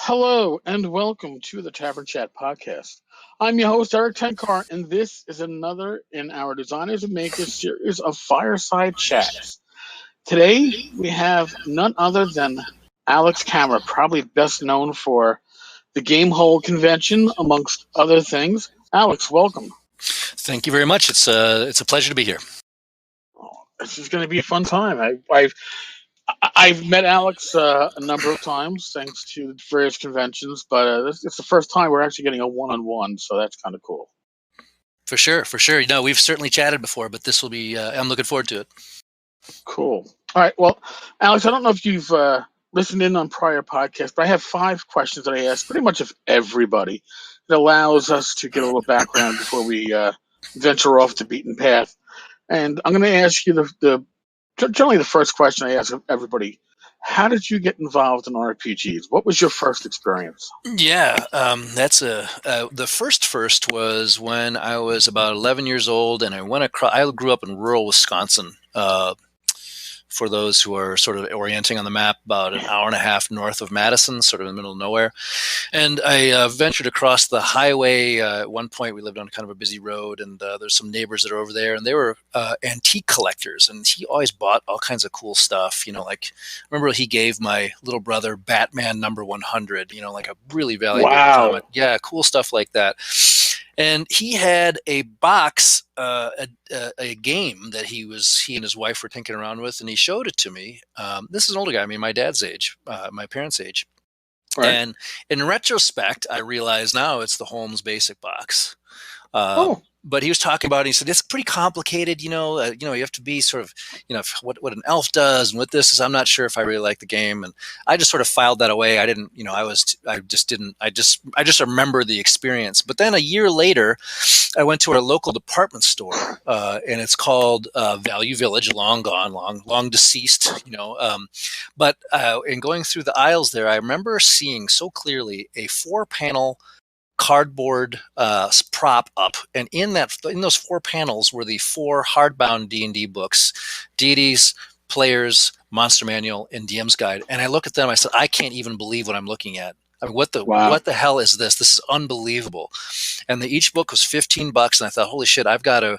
Hello and welcome to the Tavern Chat podcast. I'm your host, Eric Tenkar, and this is another in our Designers and Makers series of Fireside Chats. Today, we have none other than Alex Kammer, probably best known for the Gamehole convention, amongst other things. Alex, welcome. Thank you very much. It's a pleasure to be here. This is going to be a fun time. I've met Alex a number of times thanks to various conventions, but it's the first time we're actually getting a one-on-one, so that's kind of cool. For sure. You know, we've certainly chatted before, but this will be, I'm looking forward to it. Cool. All right. Well, Alex, I don't know if you've listened in on prior podcasts, but I have 5 questions that I ask pretty much of everybody. It allows us to get a little background before we venture off the beaten path. And I'm going to ask you generally the first question I ask everybody: how did you get involved in RPGs? What was your first experience? Yeah, the first was when I was about 11 years old, and I grew up in rural Wisconsin. For those who are sort of orienting on the map, about an hour and a half north of Madison, sort of in the middle of nowhere. And I ventured across the highway. At one point, we lived on kind of a busy road, and there's some neighbors that are over there, and they were antique collectors. And he always bought all kinds of cool stuff. You know, like, I remember he gave my little brother Batman number 100, you know, like a really valuable comic. Yeah, cool stuff like that. And he had a box, a game that he and his wife were tinkering around with, and he showed it to me. This is an older guy, I mean, my dad's age, my parents' age. Right. And in retrospect, I realize now it's the Holmes Basic box. But he was talking about it. He said it's pretty complicated. You know, you have to be sort of, what an elf does and what this is. I'm not sure if I really like the game, and I just sort of filed that away. I didn't, I just remember the experience. But then a year later, I went to our local department store, and it's called Value Village, long gone, long deceased. But in going through the aisles there, I remember seeing so clearly a 4-panel cardboard prop up, and in those 4 panels were the 4 hardbound D&D books: Deities, Players, Monster Manual, and DM's Guide. And I look at them, I said, I can't even believe what I'm looking at. I mean, what the hell is this? This is unbelievable. And each book was $15, and I thought, holy shit, I've got to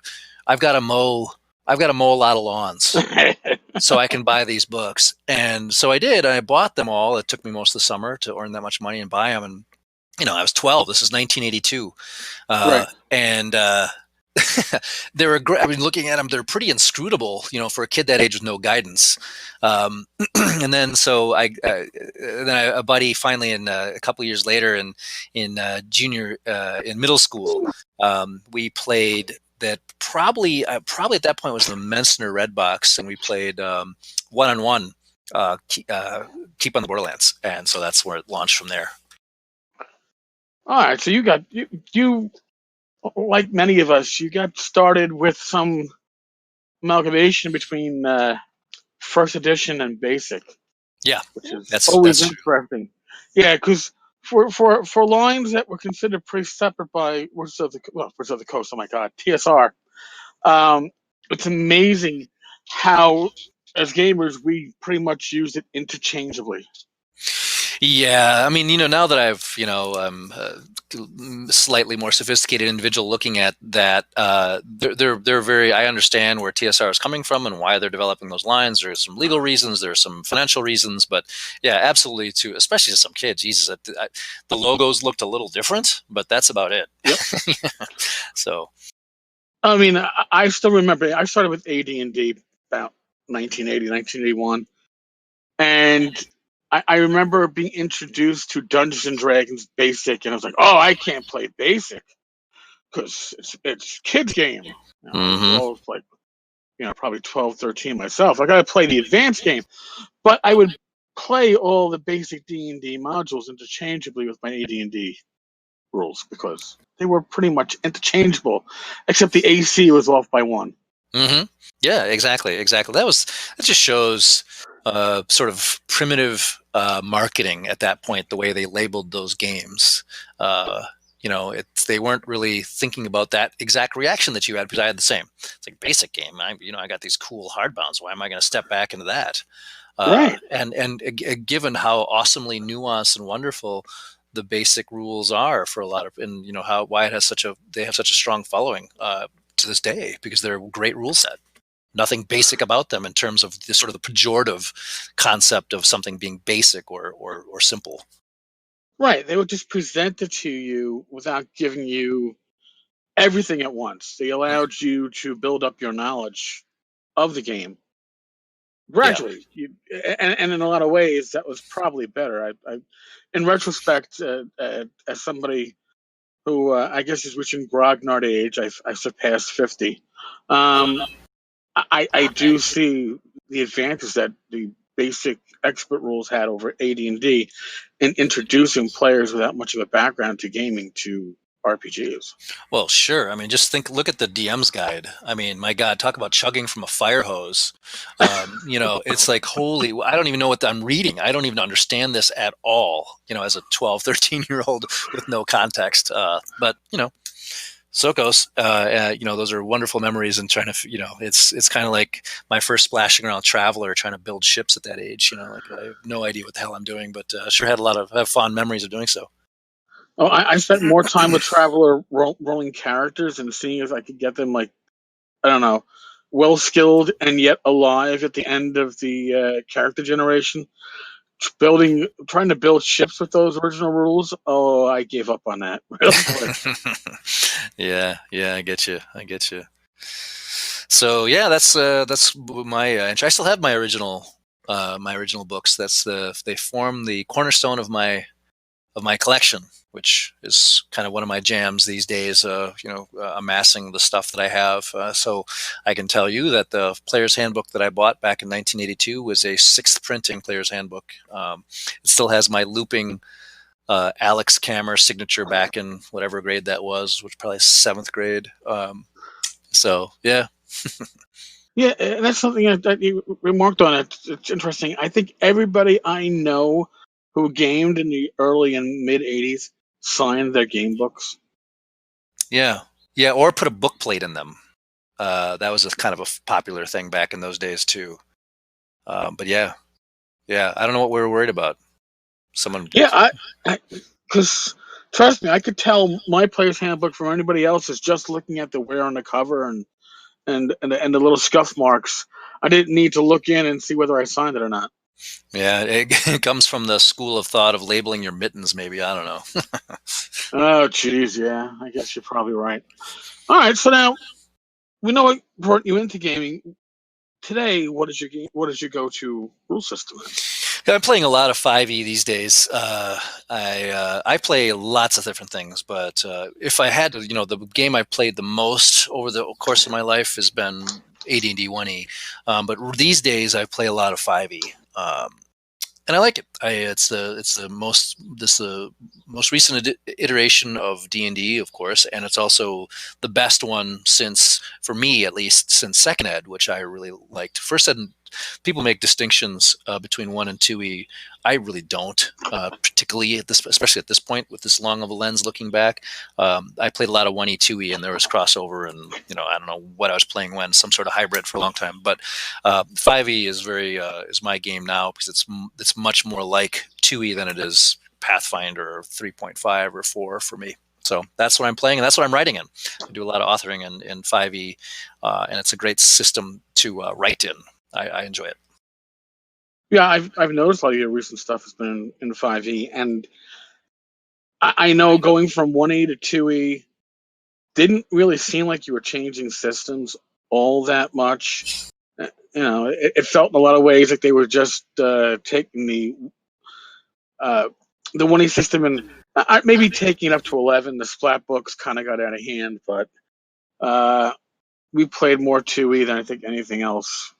mow a lot of lawns so I can buy these books. And so I did. I bought them all. It took me most of the summer to earn that much money and buy them. And I was 12. This is 1982. Right. And they were great. I mean, looking at them, they're pretty inscrutable, for a kid that age with no guidance. And then so a buddy finally, in a couple of years later, in middle school, we played that probably at that point was the Mensner Red Box, and we played one-on-one Keep on the Borderlands. And so that's where it launched from there. All right, so you like many of us, you got started with some amalgamation between first edition and basic. Yeah, which is always interesting. True. Yeah, because for lines that were considered pretty separate by Wizards of the Coast, oh my God, TSR. It's amazing how, as gamers, we pretty much use it interchangeably. Yeah, I mean, now that I've, I'm a slightly more sophisticated individual looking at that, they're very, I understand where TSR is coming from and why they're developing those lines. There's some legal reasons, there's some financial reasons, but yeah, absolutely especially to some kids, Jesus, the logos looked a little different, but that's about it. Yep. So. I mean, I still remember, I started with AD&D about 1980, 1981, and I remember being introduced to Dungeons & Dragons Basic, and I was like, oh, I can't play Basic because it's kids' game. I was like, probably 12, 13 myself. I got to play the advanced game. But I would play all the basic D&D modules interchangeably with my AD&D rules because they were pretty much interchangeable, except the AC was off by 1. Mm-hmm. Yeah, exactly. That just shows sort of primitive marketing at that point, the way they labeled those games. they weren't really thinking about that exact reaction that you had, because I had the same. It's like basic game. I got these cool hardbounds. Why am I going to step back into that? Right. And given how awesomely nuanced and wonderful the basic rules are for a lot of, and why they have such a strong following to this day, because they're a great rule set. Nothing basic about them in terms of the sort of the pejorative concept of something being basic or simple. Right. They would just present it to you without giving you everything at once. They allowed you to build up your knowledge of the game Yeah. gradually. And in a lot of ways, that was probably better. In retrospect, as somebody who I guess is reaching grognard age, I've surpassed 50. I do see the advantage that the basic expert rules had over AD&D in introducing players without much of a background to gaming to RPGs. Well, sure. I mean, look at the DM's guide. I mean, my God, talk about chugging from a fire hose. It's like, holy, I don't even know what I'm reading. I don't even understand this at all, as a 12, 13-year-old with no context. But so it goes. Those are wonderful memories, and trying to, it's kind of like my first splashing around Traveler, trying to build ships at that age. Like I have no idea what the hell I'm doing, but sure had have fond memories of doing so. Oh, I spent more time with Traveler rolling characters and seeing if I could get them, like, I don't know, well skilled and yet alive at the end of the character generation. Trying to build ships with those original rules. Oh, I gave up on that real quick. Yeah, I get you. So yeah, that's my. I still have my original books. They form the cornerstone of my collection, which is kind of one of my jams these days. Amassing the stuff that I have. So I can tell you that the Player's Handbook that I bought back in 1982 was a 6th printing Player's Handbook. It still has my looping Alex Kammer signature back in whatever grade that was, which probably 7th grade. So yeah. Yeah, and that's something that you remarked on. It's interesting. I think everybody I know who gamed in the early and mid '80s signed their game books. Yeah, or put a book plate in them. That was a kind of a popular thing back in those days too. But yeah, I don't know what we were worried about. Someone. Yeah, because trust me, I could tell my Player's Handbook from anybody else's just looking at the wear on the cover and the little scuff marks. I didn't need to look in and see whether I signed it or not. Yeah, it comes from the school of thought of labeling your mittens. Maybe, I don't know. Oh, geez, yeah, I guess you're probably right. All right, so now we know what brought you into gaming. Today, what is your go-to rule system? I'm playing a lot of 5e these days. I play lots of different things, but if I had to, the game I've played the most over the course of my life has been AD&D 1e. But these days I play a lot of 5e. And I like it. It's the most recent iteration of D&D, of course, and it's also the best one for me at least, since Second Ed, which I really liked. First Ed, people make distinctions between 1 and 2e. I really don't, particularly especially at this point with this long of a lens looking back. I played a lot of 1e, 2e, and there was crossover, and I don't know what I was playing when, some sort of hybrid for a long time. But 5e is is my game now, because it's much more like 2e than it is Pathfinder or 3.5 or 4 for me. So that's what I'm playing, and that's what I'm writing in. I do a lot of authoring in 5e, and it's a great system to write in. I enjoy it. Yeah, I've noticed a lot of your recent stuff has been in 5e, and I know going from 1e to 2e didn't really seem like you were changing systems all that much. It felt in a lot of ways like they were just taking the 1e system and maybe taking it up to 11. The splat books kind of got out of hand, but we played more 2e than I think anything else.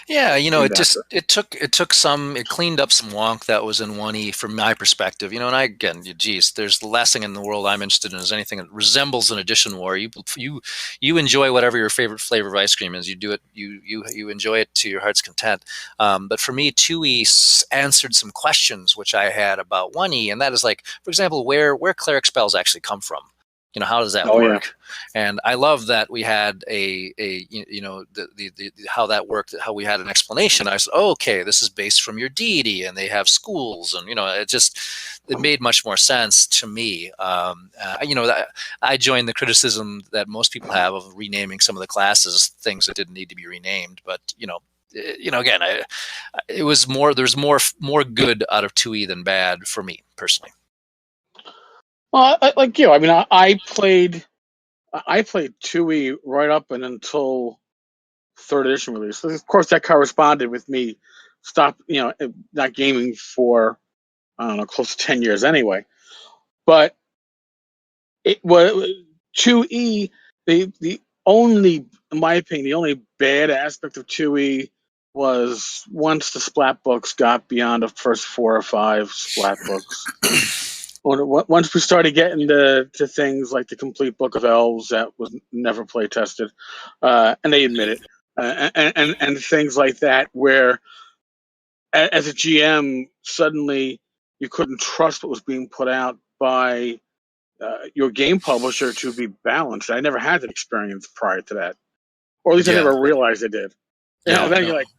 Yeah, you know, named after. it cleaned up some wonk that was in 1E from my perspective, you know, and geez, there's the last thing in the world I'm interested in is anything that resembles an edition war. You enjoy whatever your favorite flavor of ice cream is. You do it, you enjoy it to your heart's content. But for me, 2E answered some questions which I had about 1E, and that is like, for example, where cleric spells actually come from. You know, how does that Oh yeah. work? And I love that we had you know the how that worked, how we had an explanation. I said, oh, okay, this is based from your deity, and they have schools, and you know, it made much more sense to me. You know, I joined the criticism that most people have of renaming some of the classes things that didn't need to be renamed, but you know, again, it was more. There's more good out of 2E than bad for me personally. Well, like you, I mean, I played 2E right up and until third edition release. So of course, that corresponded with me not gaming for I don't know, close to 10 years anyway. But it was 2E. The only, in my opinion, the only bad aspect of 2E was once the splat books got beyond the first 4 or 5 splat books. Once we started getting to things like the complete book of elves that was never play tested, and they admit it, and things like that, where as a GM suddenly you couldn't trust what was being put out by your game publisher to be balanced. I never had that experience prior to that, or at least I Yeah, never realized I did. And yeah, then no. you're like,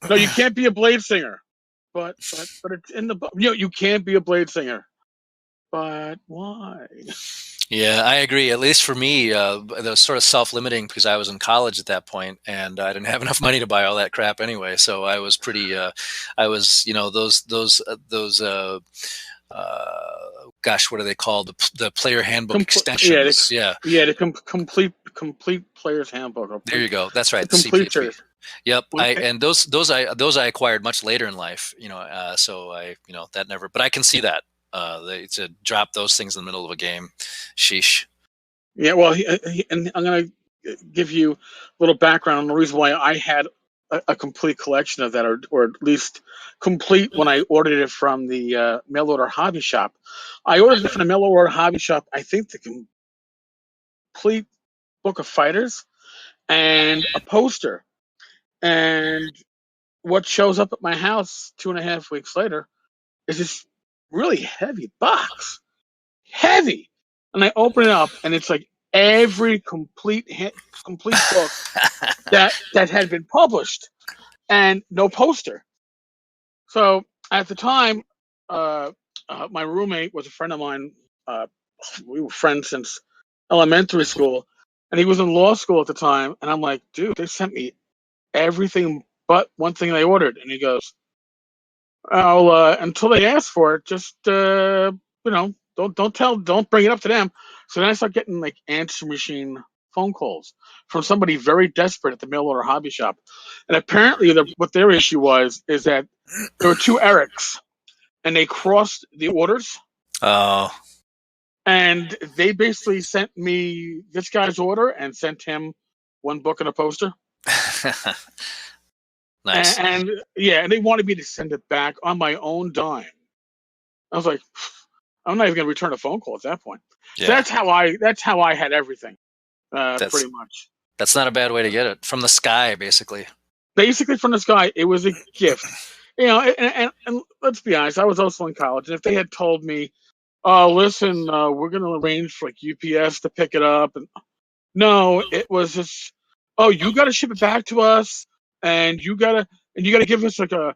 no, you can't be a blade singer, but it's in the book. You can't be a blade singer, but why? Yeah, I agree. At least for me, that was sort of self-limiting because I was in college at that point, and I didn't have enough money to buy all that crap anyway. So I was pretty, I was, you know, gosh, what are they called? The player handbook Yeah, extensions. Yeah, complete player's handbook, there you go. That's right, the the CPHB. completers. Yep, When- eh, those I acquired much later in life. You know, so you know that never. But I can see that to drop those things in the middle of a game. Sheesh. Yeah, well, and I'm gonna give you a little background on the reason why I had a complete collection of that, or at least complete when I ordered it from the mail order hobby shop. I ordered it from the mail order hobby shop. I think the complete book of fighters and a poster. And what shows up at my house 2.5 weeks later is this really heavy box, heavy. And I open it up, and it's like every complete book that had been published, and no poster. So at the time, uh, my roommate was a friend of mine. We were friends since elementary school, and he was in law school at the time. And I'm like, dude, they sent me everything but one thing they ordered. And he goes, "I'll until they ask for it, just don't bring it up to them." So then I start getting like answer machine phone calls from somebody very desperate at the mail order hobby shop, and apparently what their issue was is that there were two Erics, and they crossed the orders, Oh, and they basically sent me this guy's order and sent him one book and a poster, nice. and yeah, and they wanted me to send it back on my own dime. I was like, I'm not even going to return a phone call at that point. So Yeah, that's how I had everything, that's pretty much. that's not a bad way to get it from the sky, basically. Basically, from this guy, it was a gift. And let's be honest, I was also in college, and if they had told me, "Oh, listen, we're going to arrange for like UPS to pick it up," and no, it was just, "Oh, you got to ship it back to us, and you got to give us like a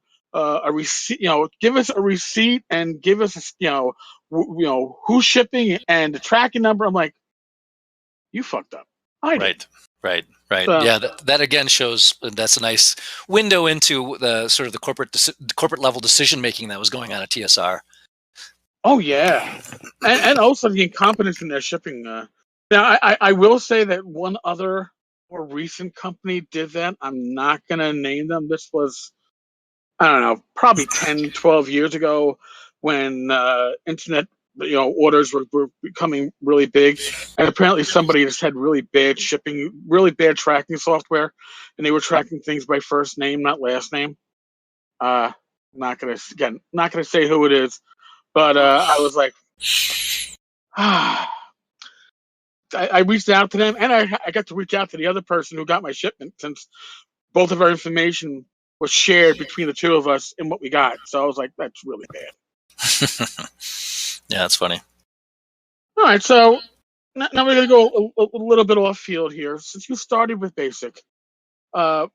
receipt, give us a receipt and give us who's shipping and the tracking number." I'm like, you fucked up. I did. Right, right, right. So, Yeah, that again shows that's a nice window into the sort of the corporate level decision making that was going on at TSR. oh yeah, and also the incompetence in their shipping. Now, I will say that one other more recent company did that. I'm not gonna name them. This was, I don't know, probably 10, 12 years ago when internet orders were becoming really big, and apparently somebody just had really bad tracking software, and they were tracking things by first name, not last name. Not gonna say who it is, but I was like, I reached out to them, and I got to reach out to the other person who got my shipment, since both of our information was shared between the two of us in what we got. So I was like, that's really bad. Yeah, that's funny. All right, so now we're going to go a little bit off field here. Since you started with Basic, how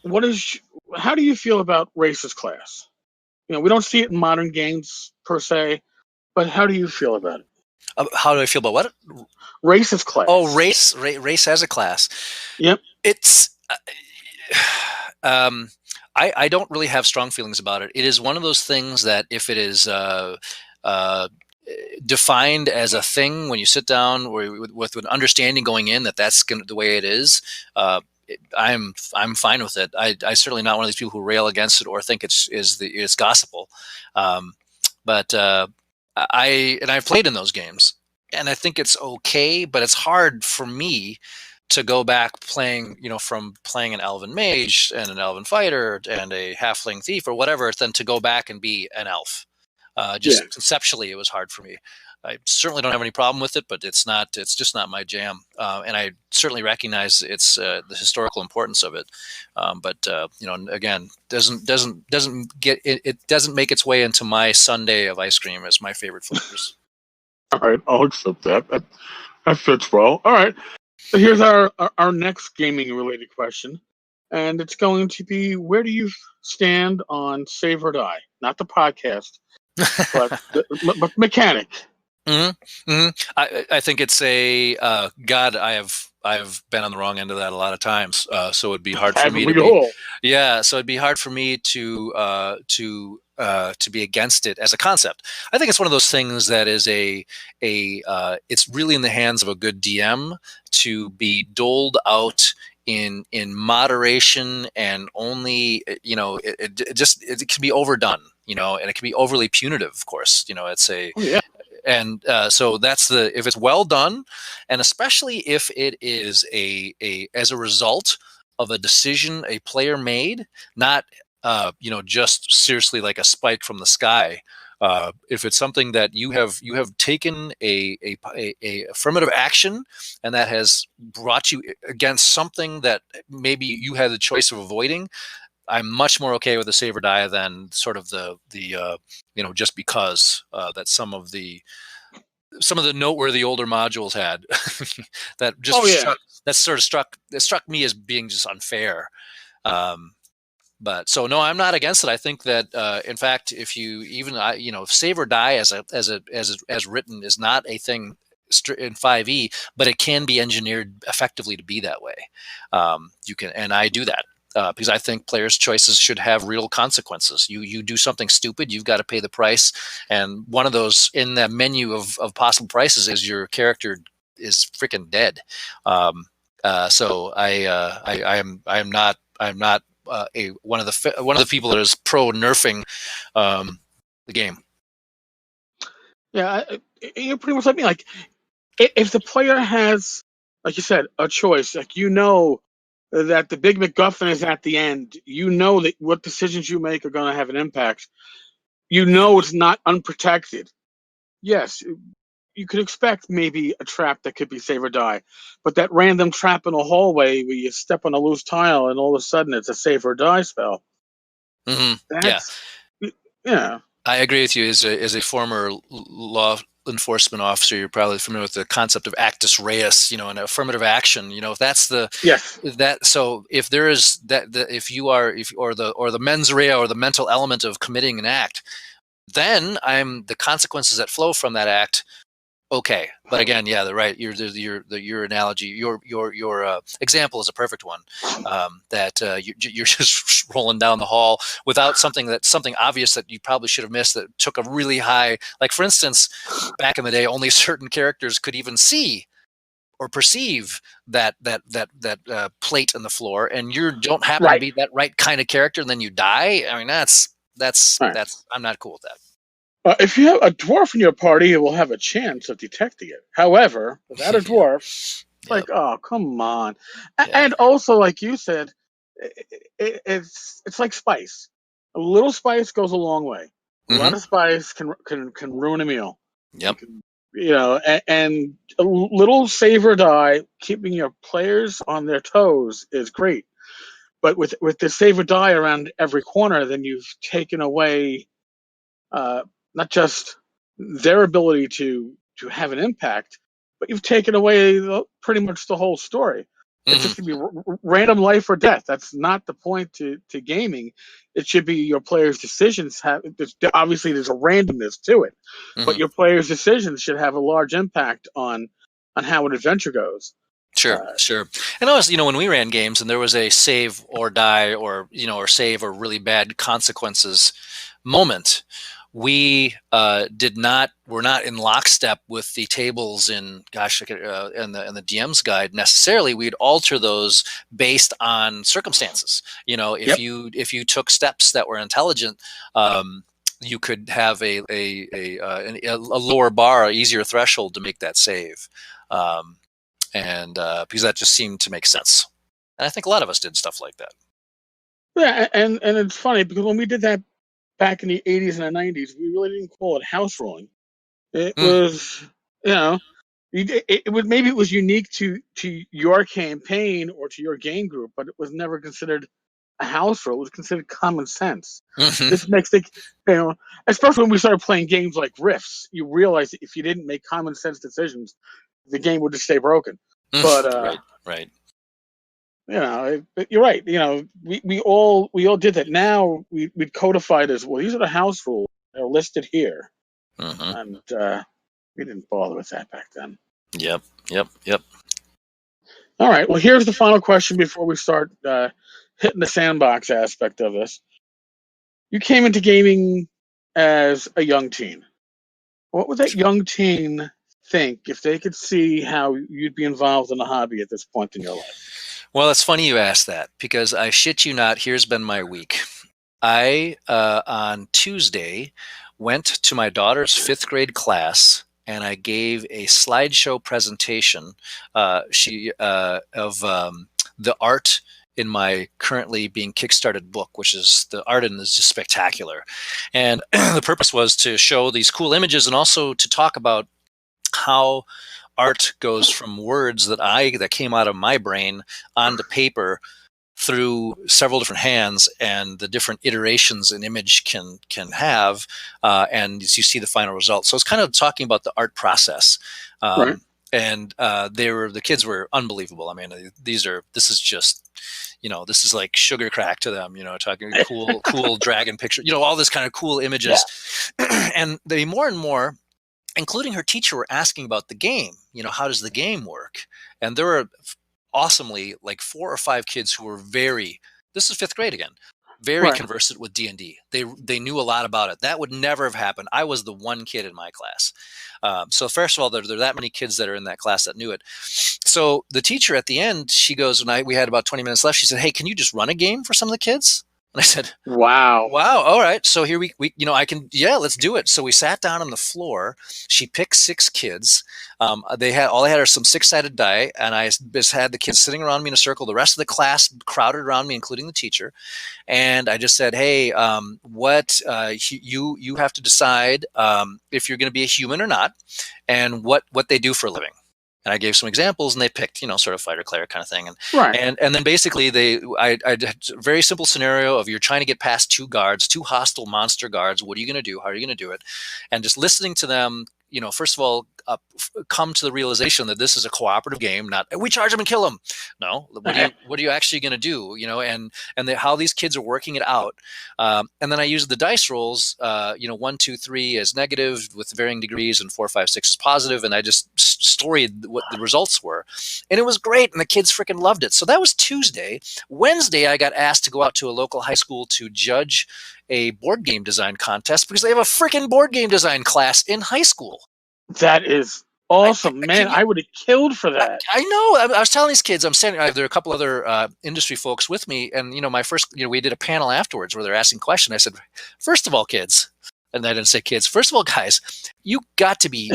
do you feel about race as class? We don't see it in modern games per se, but how do you feel about it? How do I feel about what? Race as class. Oh, race as a class. Yep. It's. I don't really have strong feelings about it. It is one of those things that if it is defined as a thing when you sit down with an understanding going in that's the way it is, I'm fine with it. I certainly not one of these people who rail against it or think it's gospel. But I've played in those games, and I think it's okay, but it's hard for me to go back playing, from playing an elven mage and an elven fighter and a halfling thief or whatever, than to go back and be an elf. Conceptually, it was hard for me. I certainly don't have any problem with it, but it's just not my jam. And I certainly recognize the historical importance of it. But again, it doesn't make its way into my sundae of ice cream as my favorite flavors. All right, I'll accept that. That fits well. All right. So here's our next gaming related question. And it's going to be, where do you stand on Save or Die? Not the podcast, but the mechanic. Mm-hmm. Mm-hmm. I think it's God. I've been on the wrong end of that a lot of times. So it'd be hard for me to be. Yeah. So it'd be hard for me to be against it as a concept. I think it's one of those things that is it's really in the hands of a good DM to be doled out in moderation, and only it can be overdone, and it can be overly punitive. Of course, it's a. Oh, yeah. And so that's if it's well done, and especially if it is as a result of a decision a player made, not just seriously like a spike from the sky. If it's something that you have taken a affirmative action, and that has brought you against something that maybe you had the choice of avoiding, I'm much more okay with the save or die than sort of the just because that some of the noteworthy older modules had that just struck me as being just unfair. But so no, I'm not against it. I think that in fact, if you save or die as written is not a thing in 5e, but it can be engineered effectively to be that way. You can, and I do that. Because I think players' choices should have real consequences. You do something stupid, you've got to pay the price. And one of those in the menu of possible prices is your character is freaking dead. So I'm not one of the people that is pro nerfing the game. Yeah, you're pretty much like me. Like, if the player has, like you said, a choice, like that the big MacGuffin is at the end. That what decisions you make are going to have an impact. It's not unprotected. Yes, you could expect maybe a trap that could be save or die, but that random trap in a hallway where you step on a loose tile and all of a sudden it's a save or die spell. Mm-hmm. Yeah. I agree with you. As a former law enforcement officer, you're probably familiar with the concept of actus reus, an affirmative action. If that's so if there is the mens rea, or the mental element of committing an act, then the consequences that flow from that act. Okay, but again, yeah, right. Your analogy, your example is a perfect one. That you're just rolling down the hall without something obvious that you probably should have missed, that took a really high. Like, for instance, back in the day, only certain characters could even see or perceive that plate in the floor, and you don't happen to be that right kind of character, and then you die. I mean, that's I'm not cool with that. If you have a dwarf in your party, it will have a chance of detecting it. However, without a Yep. dwarf, it's like, Yep. oh, come on. Yeah. And also, like you said, it's like spice. A little spice goes a long way. A Hmm. lot of spice can ruin a meal. Yep. It can, and a little save or die, keeping your players on their toes is great. But with the save or die around every corner, then you've taken away uh, not just their ability to have an impact, but you've taken away pretty much the whole story. It's Hmm. just gonna be random life or death. That's not the point to gaming. It should be your players' decisions. Obviously there's a randomness to it, but Hmm. your players' decisions should have a large impact on how an adventure goes. Sure, Uh, sure. And also, when we ran games and there was a save or die or save or really bad consequences moment, we were not in lockstep with the tables in, gosh, in the DM's guide necessarily. We'd alter those based on circumstances. yep. If you took steps that were intelligent, you could have a lower bar, a easier threshold to make that save. Um, and because that just seemed to make sense. And I think a lot of us did stuff like that. Yeah, and it's funny because when we did that back in the 80s and the 90s, we really didn't call it house ruling. It Mm, was, you know, it was maybe it was unique to your campaign or to your game group, but it was never considered a house rule. It was considered common sense. hmm. This makes the, you know, especially when we started playing games like Rifts, you realize that if you didn't make common sense decisions, the game would just stay broken. But Right, right. you're right. We all did that. Now we codified as well. These are the house rules. They're listed here, Hmm. and we didn't bother with that back then. Yep, yep, yep. All right. Well, here's the final question before we start hitting the sandbox aspect of this. You came into gaming as a young teen. What would that young teen think if they could see how you'd be involved in the hobby at this point in your life? Well, it's funny you asked that because I shit you not, here's been my week. I, on Tuesday, went to my daughter's fifth grade class and I gave a slideshow presentation of the art in my currently being kickstarted book, which is the art in is just spectacular. And the purpose was to show these cool images and also to talk about how art goes from words that came out of my brain onto paper through several different hands and the different iterations an image can have, and as you see the final result. So it's kind of talking about the art process. Right. And the kids were unbelievable. I mean, this is just, this is like sugar crack to them, talking cool dragon picture, all this kind of cool Yeah. images. And they more and more, including her teacher, were asking about the game. How does the game work? And there were awesomely like 4 or 5 kids who were this is fifth grade again, very Right. conversant with D&D. They knew a lot about it. That would never have happened. I was the one kid in my class. So first of all, there are that many kids that are in that class that knew it. So the teacher at the end, she goes, we had about 20 minutes left. She said, "Hey, can you just run a game for some of the kids?" And I said, Wow. "Wow, all right. So here we I can, yeah, let's do it." So we sat down on the floor. She picked 6 kids. All they had are some 6-sided die, and I just had the kids sitting around me in a circle. The rest of the class crowded around me, including the teacher. And I just said, "Hey, what you have to decide if you're going to be a human or not, and what they do for a living." And I gave some examples, and they picked, sort of fighter cleric kind of thing. Right. And then basically I did a very simple scenario of you're trying to get past 2 guards, 2 hostile monster guards. What are you going to do? How are you going to do it? And just listening to them, first of all, come to the realization that this is a cooperative game, not we charge them and kill them. No, what are you actually going to do? How these kids are working it out. And then I used the dice rolls, 1, 2, 3 as negative with varying degrees, and 4, 5, 6 as positive, and I just storied what the results were, and it was great, and the kids freaking loved it. So that was Tuesday. Wednesday, I got asked to go out to a local high school to judge a board game design contest because they have a freaking board game design class in high school. That is awesome, man. I would have killed for that. I know. I was telling these kids, there are a couple other industry folks with me, and my first, we did a panel afterwards where they're asking questions. I said, "First of all, kids, and I didn't say kids. First of all, guys, you got to be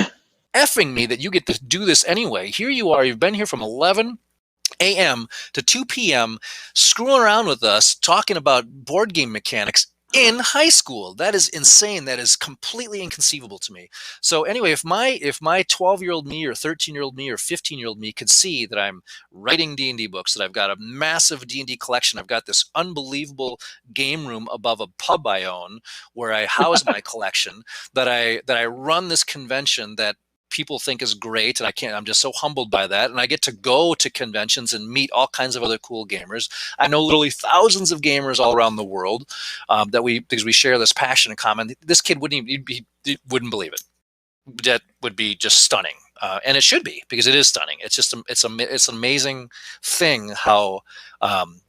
effing me that you get to do this anyway. Here you are. You've been here from 11 a.m. to 2 p.m. screwing around with us, talking about board game mechanics in high school. That is insane. That is completely inconceivable to me. So anyway, if my 12-year-old me or 13-year-old me or 15-year-old me could see that I'm writing D&D books, that I've got a massive D&D collection, I've got this unbelievable game room above a pub I own where I house my collection, that I run this convention that people think is great, and I'm just so humbled by that, and I get to go to conventions and meet all kinds of other cool gamers. I know literally thousands of gamers all around the world, because we share this passion in common. This kid wouldn't believe it. That would be just stunning, and it should be, because it is stunning. It's an amazing thing how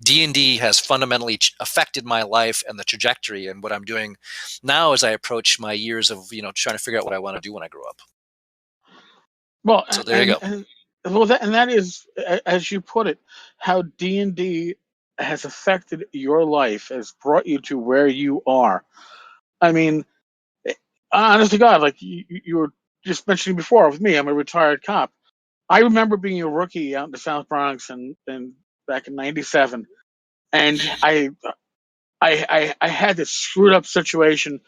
D&D has fundamentally affected my life and the trajectory and what I'm doing now as I approach my years of trying to figure out what I want to do when I grow up. Well, So there you go. that is, as you put it, how D&D has affected your life, has brought you to where you are. I mean, honest to God, like you were just mentioning before with me, I'm a retired cop. I remember being a rookie out in the South Bronx and back in '97, and I had this screwed up situation.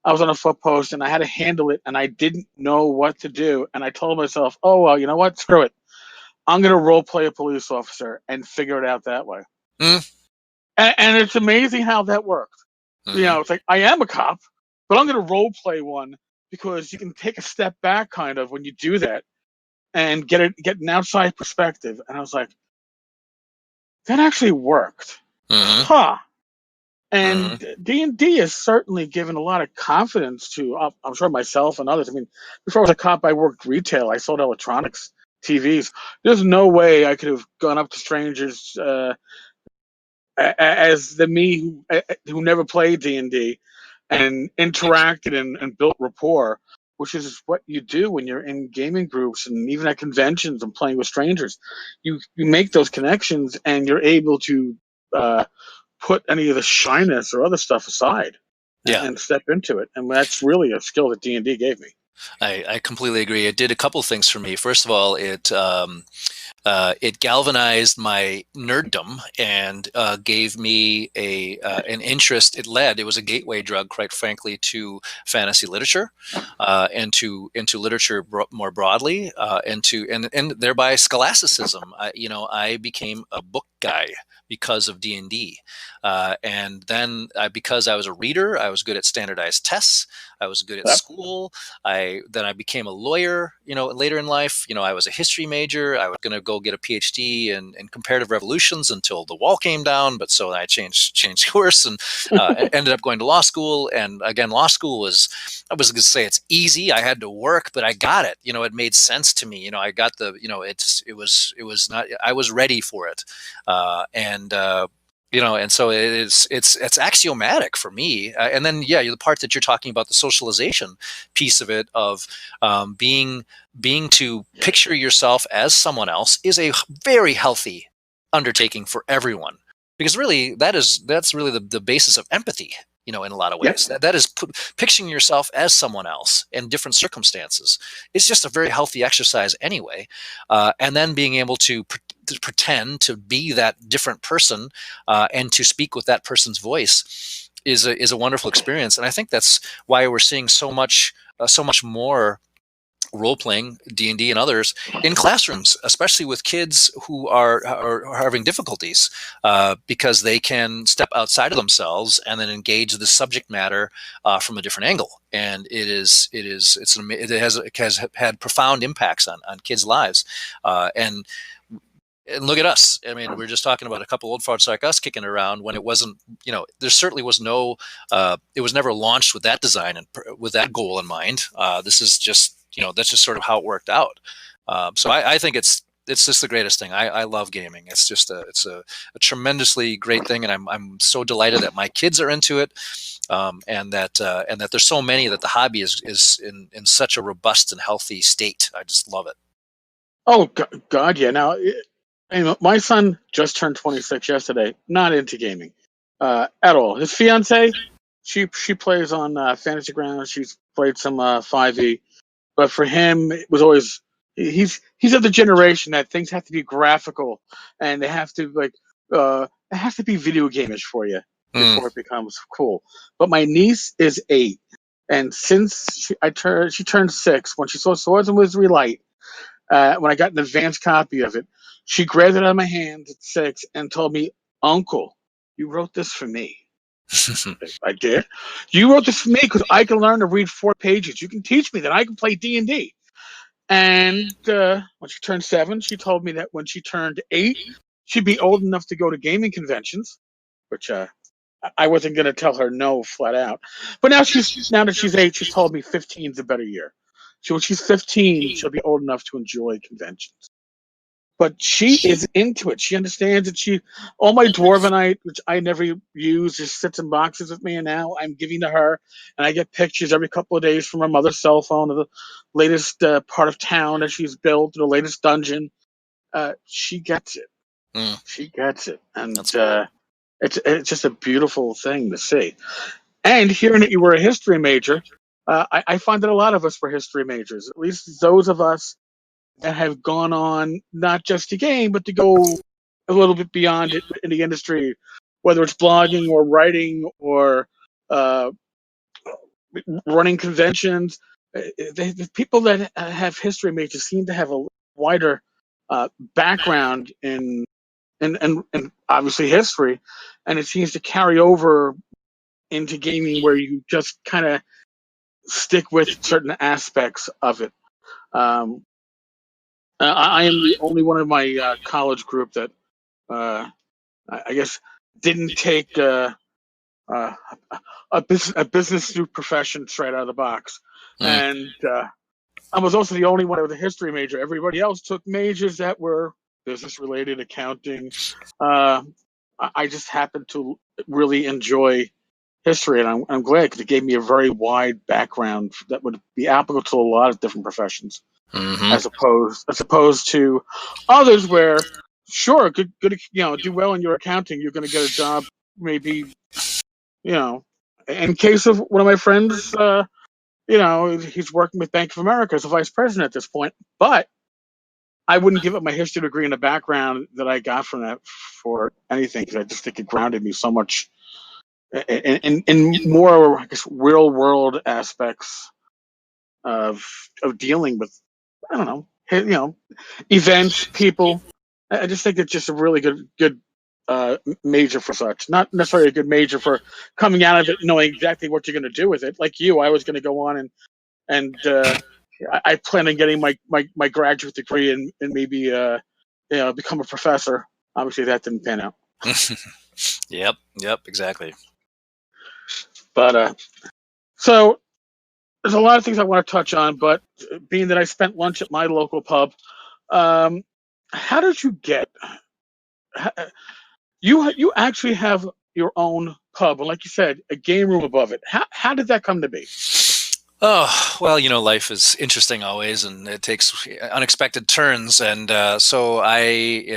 I was on a foot post and I had to handle it, and I didn't know what to do. And I told myself, "Oh well, you know what? Screw it. I'm going to role play a police officer and figure it out that way." Mm. And it's amazing how that worked. Mm-hmm. It's like I am a cop, but I'm going to role play one, because you can take a step back kind of when you do that and get an outside perspective. And I was like, that actually worked, Mm-hmm. huh? Mm-hmm. And D&D has certainly given a lot of confidence to, I'm sure, myself and others. I mean, before I was a cop, I worked retail. I sold electronics, TVs. There's no way I could have gone up to strangers as the me who never played D&D and interacted and built rapport, which is what you do when you're in gaming groups and even at conventions and playing with strangers. You make those connections, and you're able to put any of the shyness or other stuff aside Yeah. and step into it. And that's really a skill that D&D gave me. I completely agree. It did a couple of things for me. First of all, it galvanized my nerddom and gave me an interest. It was a gateway drug, quite frankly, to fantasy literature, and into literature more broadly, and thereby scholasticism. I became a book guy because of D&D, and then because I was a reader, I was good at standardized tests. I was good at Yep. school. Then I became a lawyer. Later in life, I was a history major. I was going to go get a PhD in comparative revolutions until the wall came down. But so I changed course and ended up going to law school. And again, law school was, I was going to say it's easy. I had to work, but I got it. It made sense to me. I got the, it was not. I was ready for it, and so it's axiomatic for me. And then, the part that you're talking about, the socialization piece of it, of being to picture yourself as someone else, is a very healthy undertaking for everyone, because really that's really the basis of empathy. In a lot of ways, Yep. that is picturing yourself as someone else in different circumstances. It's just a very healthy exercise anyway, and then being able to pretend to be that different person, and to speak with that person's voice is a wonderful experience. And I think that's why we're seeing so much more role playing, D&D and others, in classrooms, especially with kids who are having difficulties, because they can step outside of themselves and then engage the subject matter from a different angle. And it has had profound impacts on kids' lives, and look at us. I mean, we're just talking about a couple old farts like us kicking around when it wasn't, there certainly was no, it was never launched with that design and with that goal in mind. This is just, that's just sort of how it worked out. So I think it's just the greatest thing. I love gaming. It's just it's a tremendously great thing. And I'm so delighted that my kids are into it. And that there's so many, that the hobby is in such a robust and healthy state. I just love it. Oh, God, yeah. Now, my son just turned 26 yesterday, not into gaming at all. His fiance, she plays on Fantasy Grounds. She's played some 5e, but for him, it was always he's of the generation that things have to be graphical and they have to it has to be video gameish for you Mm. before it becomes cool. But my niece is 8, and since she turned 6 when she saw Swords and Wizardry Light. When I got an advanced copy of it, she grabbed it out of my hand at 6 and told me, "Uncle, you wrote this for me." I did. You wrote this for me because I can learn to read 4 pages. You can teach me that I can play D&D. And when she turned 7, she told me that when she turned 8, she'd be old enough to go to gaming conventions, which I wasn't going to tell her no flat out. But now that she's 8, she's told me 15 is a better year. So when she's 15, she'll be old enough to enjoy conventions. But she is into it. She understands it. All my Dwarvenite, which I never use, just sits in boxes with me, and now I'm giving to her, and I get pictures every couple of days from her mother's cell phone of the latest part of town that she's built, the latest dungeon. She gets it. Mm. She gets it, and That's cool. it's just a beautiful thing to see. And hearing that you were a history major, I find that a lot of us were history majors. At least those of us that have gone on not just to game, but to go a little bit beyond it in the industry, whether it's blogging or writing or uh, running conventions. The people that have history majors seem to have a wider background in obviously history, and it seems to carry over into gaming where you just kind of stick with certain aspects of it. Um, I am the only one in my college group that I guess didn't take uh, a business through profession straight out of the box, Mm. and I was also the only one with a history major. Everybody else took majors that were business related, accounting. I just happened to really enjoy history, and I'm glad because it gave me a very wide background that would be applicable to a lot of different professions, Mm-hmm. as opposed to others where sure, good, do well in your accounting, you're going to get a job, maybe, in case of one of my friends, he's working with Bank of America as a vice president at this point, but I wouldn't give up my history degree and the background that I got from that for anything because I just think it grounded me so much in more, I guess, real world aspects of dealing with, I don't know, events, people. I just think it's just a really good major for such. Not necessarily a good major for coming out of it knowing exactly what you're going to do with it. Like you, I was going to go on and I plan on getting my graduate degree and maybe become a professor. Obviously, that didn't pan out. Yep, exactly. But so there's a lot of things I want to touch on. But being that I spent lunch at my local pub, how did you get? You actually have your own pub, and like you said, a game room above it. How did that come to be? Oh, well, life is interesting always, and it takes unexpected turns. And so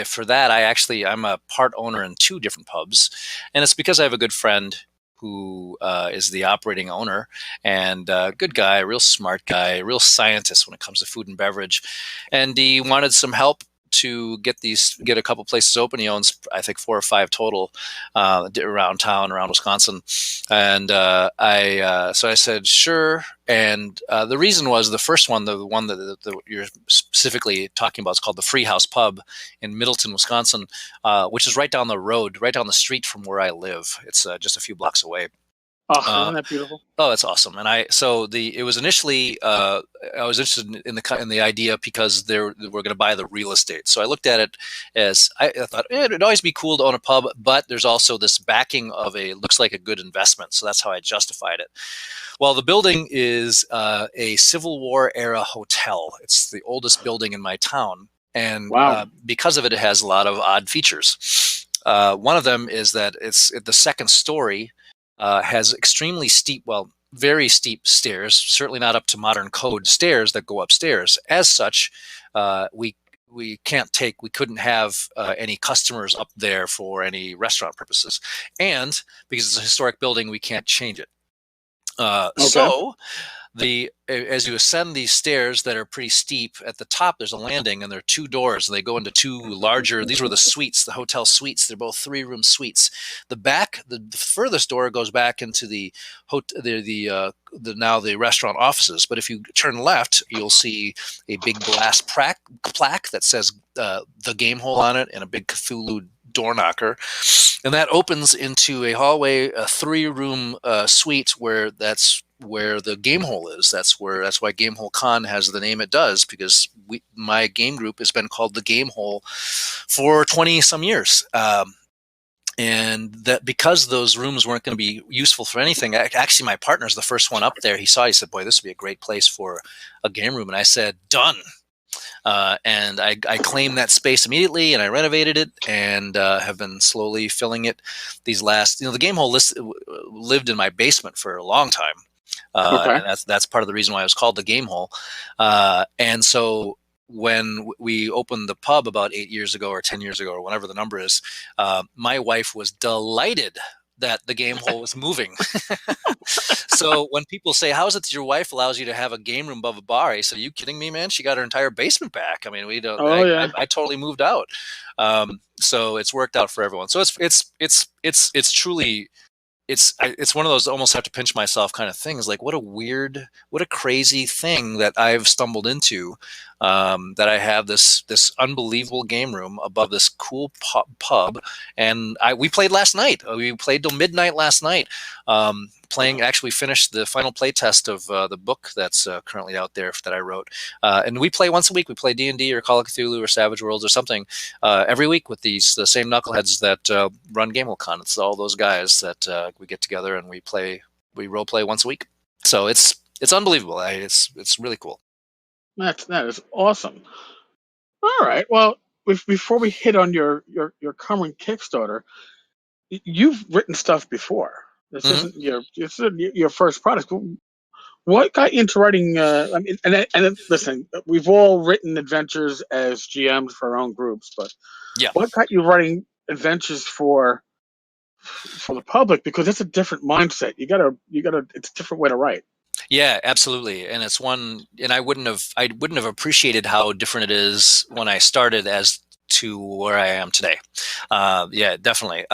for that, I'm a part owner in 2 different pubs. And it's because I have a good friend who is the operating owner, and good guy, real smart guy, real scientist when it comes to food and beverage. And he wanted some help to get a couple places open. He owns, I think, 4 or 5 total around town, around Wisconsin. And so I said, sure. And the reason was the first one, the one that you're specifically talking about, is called the Free House Pub in Middleton, Wisconsin, which is right down the road, right down the street from where I live. It's just a few blocks away. Oh, isn't that beautiful? Oh, that's awesome! And it was initially I was interested in the idea because we're going to buy the real estate. So I looked at it as I thought it'd always be cool to own a pub, but there's also this backing of looks like a good investment. So that's how I justified it. Well, the building is a Civil War era hotel. It's the oldest building in my town, and Wow. because of it, it has a lot of odd features. One of them is that it's the second story. Has extremely steep, very steep stairs, certainly not up to modern code stairs that go upstairs. As such, we couldn't have any customers up there for any restaurant purposes. And because it's a historic building, we can't change it. Okay. So as you ascend these stairs that are pretty steep, at the top there's a landing, and there are two doors. They go into two larger. These were the suites, the hotel suites. They're both 3-room suites. The furthest door goes back into the now the restaurant offices. But if you turn left, you'll see a big glass plaque that says the Gamehole on it, and a big Cthulhu door knocker, and that opens into a hallway, a 3-room suite where the Gamehole is. That's why Gamehole Con has the name it does, because my game group has been called the Gamehole for 20 some years. And that because those rooms weren't going to be useful for anything, actually my partner's the first one up there. He said, boy, this would be a great place for a game room. And I said, done. And I claimed that space immediately, and I renovated it, and have been slowly filling it these last, the Gamehole lived in my basement for a long time. Okay. And that's part of the reason why it was called the Gamehole. And so when we opened the pub about 8 years ago or 10 years ago or whatever the number is, my wife was delighted that the Gamehole was moving. So when people say, how is it that your wife allows you to have a game room above a bar? I said, are you kidding me, man? She got her entire basement back. I mean, we don't. Oh yeah. I totally moved out. So it's worked out for everyone. So it's truly. It's one of those almost have to pinch myself kind of things. Like, what a crazy thing that I've stumbled into, that I have this unbelievable game room above this cool pub. And we played last night. We played till midnight last night. Actually finished the final play test of the book that's currently out there that I wrote. And we play once a week. We play D&D or Call of Cthulhu or Savage Worlds or something every week with the same knuckleheads that run Gamehole Con. It's all those guys that we get together and we role play once a week. So it's unbelievable. It's really cool. That is awesome. All right. Well, before we hit on your current Kickstarter, you've written stuff before. This isn't your first product. What got you into writing? I mean, and listen, we've all written adventures as GMs for our own groups, but Yeah. what got you writing adventures for the public? Because it's a different mindset. You gotta. It's a different way to write. Yeah, absolutely. And it's one, and I wouldn't have appreciated how different it is when I started as to where I am today. Yeah, definitely.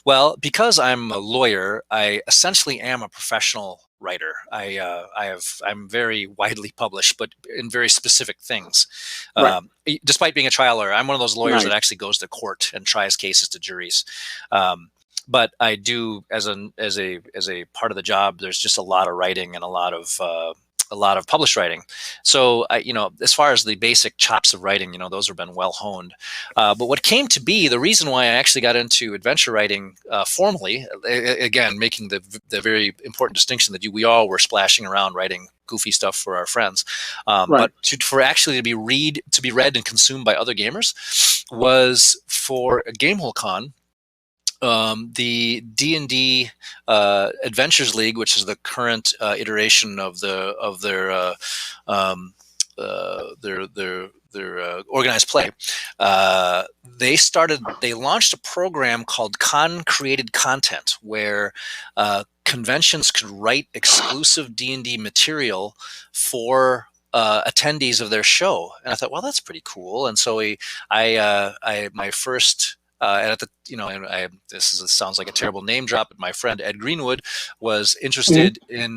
Well, because I'm a lawyer, I essentially am a professional writer. I'm very widely published, but in very specific things. Right. Despite being a trial lawyer, I'm one of those lawyers Nice. that actually goes to court and tries cases to juries. But I do, as a part of the job, there's just a lot of writing and a lot of published writing. So as far as the basic chops of writing, those have been well honed. But what came to be the reason why I actually got into adventure writing formally, again, making the very important distinction that we all were splashing around writing goofy stuff for our friends, Right. but for actually to be read and consumed by other gamers was for Gamehole Con. The D&D Adventures League, which is the current iteration of their organized play, they launched a program called Con Created Content, where conventions could write exclusive D&D material for attendees of their show. And I thought, well, that's pretty cool. And so my first and at the, sounds like a terrible name drop, but my friend Ed Greenwood was interested in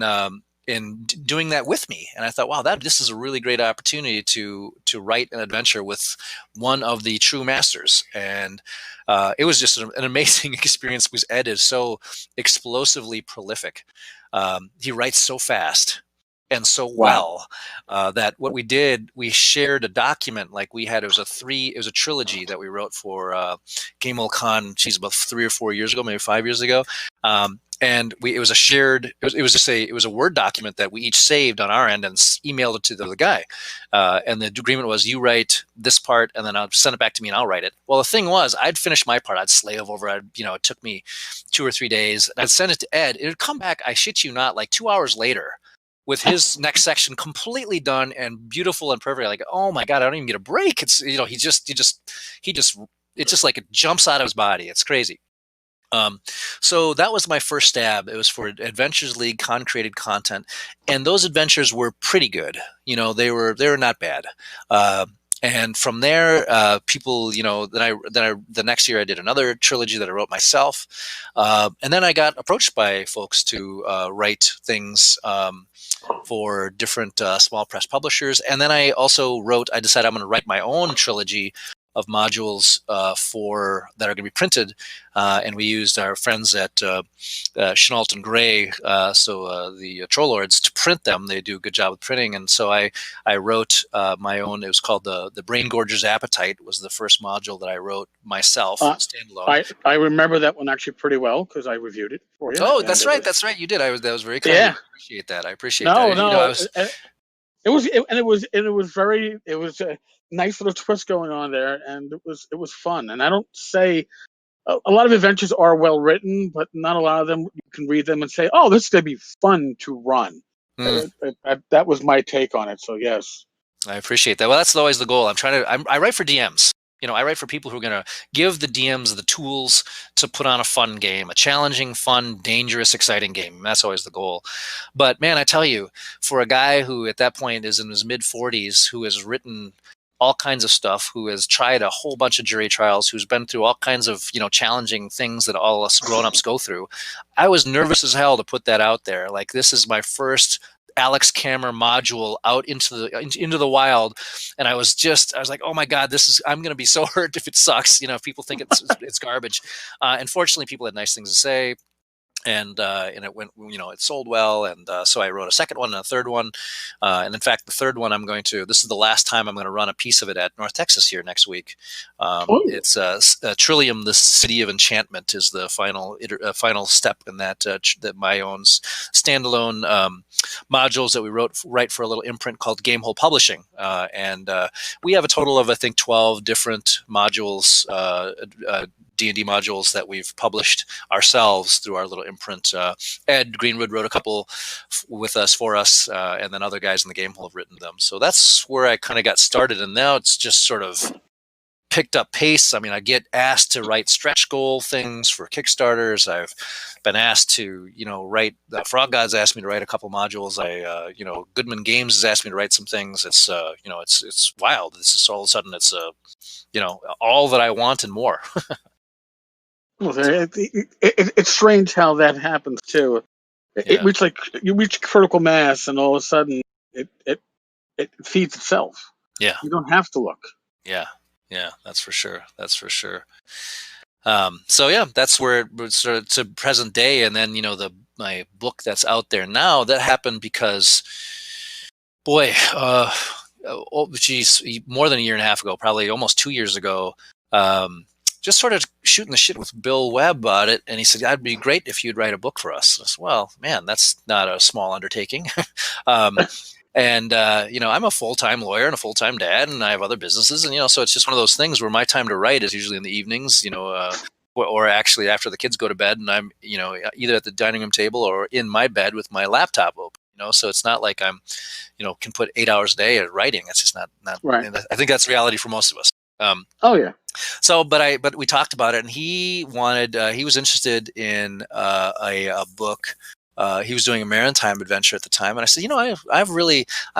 doing that with me, and I thought, wow, this is a really great opportunity to write an adventure with one of the true masters, and it was just an amazing experience because Ed is so explosively prolific. He writes so fast and so well that what we did, we shared a document. Like it was a trilogy that we wrote for Gamehole Con, about 3 or 4 years ago, maybe 5 years ago. And it was a Word document that we each saved on our end and emailed it to the other guy. And the agreement was, you write this part and then I'll send it back to me and I'll write it. Well, the thing was, I'd finish my part. I'd slave over it. It took me 2 or 3 days. I'd send it to Ed. It would come back, I shit you not, like 2 hours later, with his next section completely done and beautiful and perfect. Like, oh my God, I don't even get a break. It's, it just like it jumps out of his body. It's crazy. So that was my first stab. It was for Adventures League con-created content, and those adventures were pretty good. They were not bad. Uh, and from there, people, the next year I did another trilogy that I wrote myself, and then I got approached by folks to write things. For different small press publishers. And then I also I decided I'm going to write my own trilogy of modules for that are going to be printed. And we used our friends at Chenault and Gray, the Troll Lords, to print them. They do a good job with printing. And so I wrote my own. It was called the Brain Gorger's Appetite. Was the first module that I wrote myself, standalone. I remember that one actually pretty well because I reviewed it for you. Oh, that's right. That's right. You did. That was very kind. Yeah. I appreciate that. It was a nice little twist going on there, and it was fun. And I don't say a lot of adventures are well written, but not a lot of them you can read them and say, "Oh, this is going to be fun to run." That was my take on it. So yes, I appreciate that. Well, that's always the goal. I write for DMs. I write for people who are going to give the DMs the tools to put on a fun game, a challenging, fun, dangerous, exciting game. That's always the goal. But man, I tell you, for a guy who at that point is in his mid-40s, who has written all kinds of stuff, who has tried a whole bunch of jury trials, who's been through all kinds of challenging things that all us grown-ups go through, I was nervous as hell to put that out there. Like, this is my first Alex Kammer module out into the wild, and I was like, oh my god, I'm going to be so hurt if it sucks. If people think it's garbage. Unfortunately, people had nice things to say. And it went, it sold well. And so I wrote a second one and a third one. And in fact, the third one this is the last time I'm going to run a piece of it at North Texas here next week. It's Trillium, the City of Enchantment is the final step in that my own standalone modules that we write for a little imprint called Gamehole Publishing. And we have a total of, I think, 12 different modules, D&D modules that we've published ourselves through our little imprint. Ed Greenwood wrote a couple for us, and then other guys in the Gamehole have written them. So that's where I kind of got started, and now it's just sort of picked up pace. I mean, I get asked to write stretch goal things for Kickstarters. I've been asked to, write. Frog Gods asked me to write a couple modules. Goodman Games has asked me to write some things. It's, it's wild. It's just all of a sudden it's, all that I want and more. Well, it's strange how that happens too. You reach critical mass, and all of a sudden it feeds itself. Yeah, you don't have to look. Yeah, that's for sure. So yeah, that's where it started to present day, and then my book that's out there now, that happened because, boy, more than a year and a half ago, probably almost 2 years ago. Just sort of shooting the shit with Bill Webb about it, and he said, "That'd be great if you'd write a book for us." I said, well, man, that's not a small undertaking. And I'm a full-time lawyer and a full-time dad, and I have other businesses, and so it's just one of those things where my time to write is usually in the evenings, or actually after the kids go to bed, and I'm either at the dining room table or in my bed with my laptop open. So it's not like I'm can put 8 hours a day at writing. It's just not right. I think that's reality for most of us. Oh yeah. So, but we talked about it, and he was interested in a book. He was doing a maritime adventure at the time, and I said, I've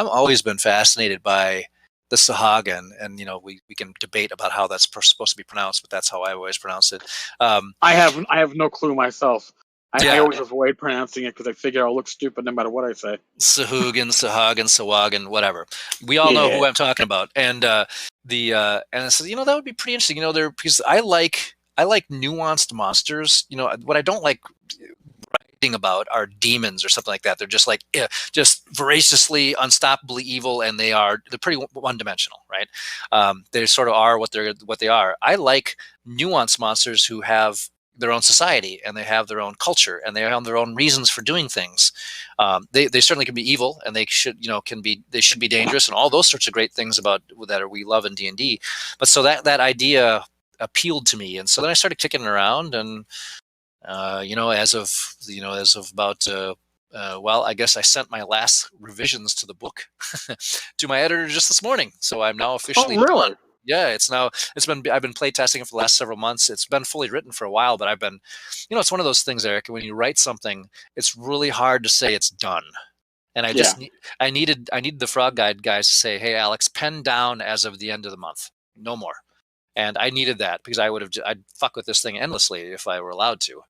always been fascinated by the Sahagan, and we can debate about how that's supposed to be pronounced, but that's how I always pronounce it. I have no clue myself. I always avoid pronouncing it because I figure I'll look stupid no matter what I say. Sahugan, Sawagan, whatever. We all know who I'm talking about. And and I said, that would be pretty interesting. Because I like nuanced monsters. What I don't like writing about are demons or something like that. They're just just voraciously, unstoppably evil, and they're pretty one-dimensional, right? They sort of are what they are. I like nuanced monsters who have their own society, and they have their own culture, and they have their own reasons for doing things. They certainly can be evil, and they should be dangerous, and all those sorts of great things about that we love in D&D. But so that idea appealed to me, and so then I started kicking it around, and as of about I guess I sent my last revisions to the book to my editor just this morning. So I'm now officially really? Yeah, I've been play testing it for the last several months. It's been fully written for a while, but it's one of those things, Eric, when you write something, it's really hard to say it's done. And Yeah. I needed the Frog Guide guys to say, "Hey, Alex, pen down as of the end of the month, no more." And I needed that because I'd fuck with this thing endlessly if I were allowed to.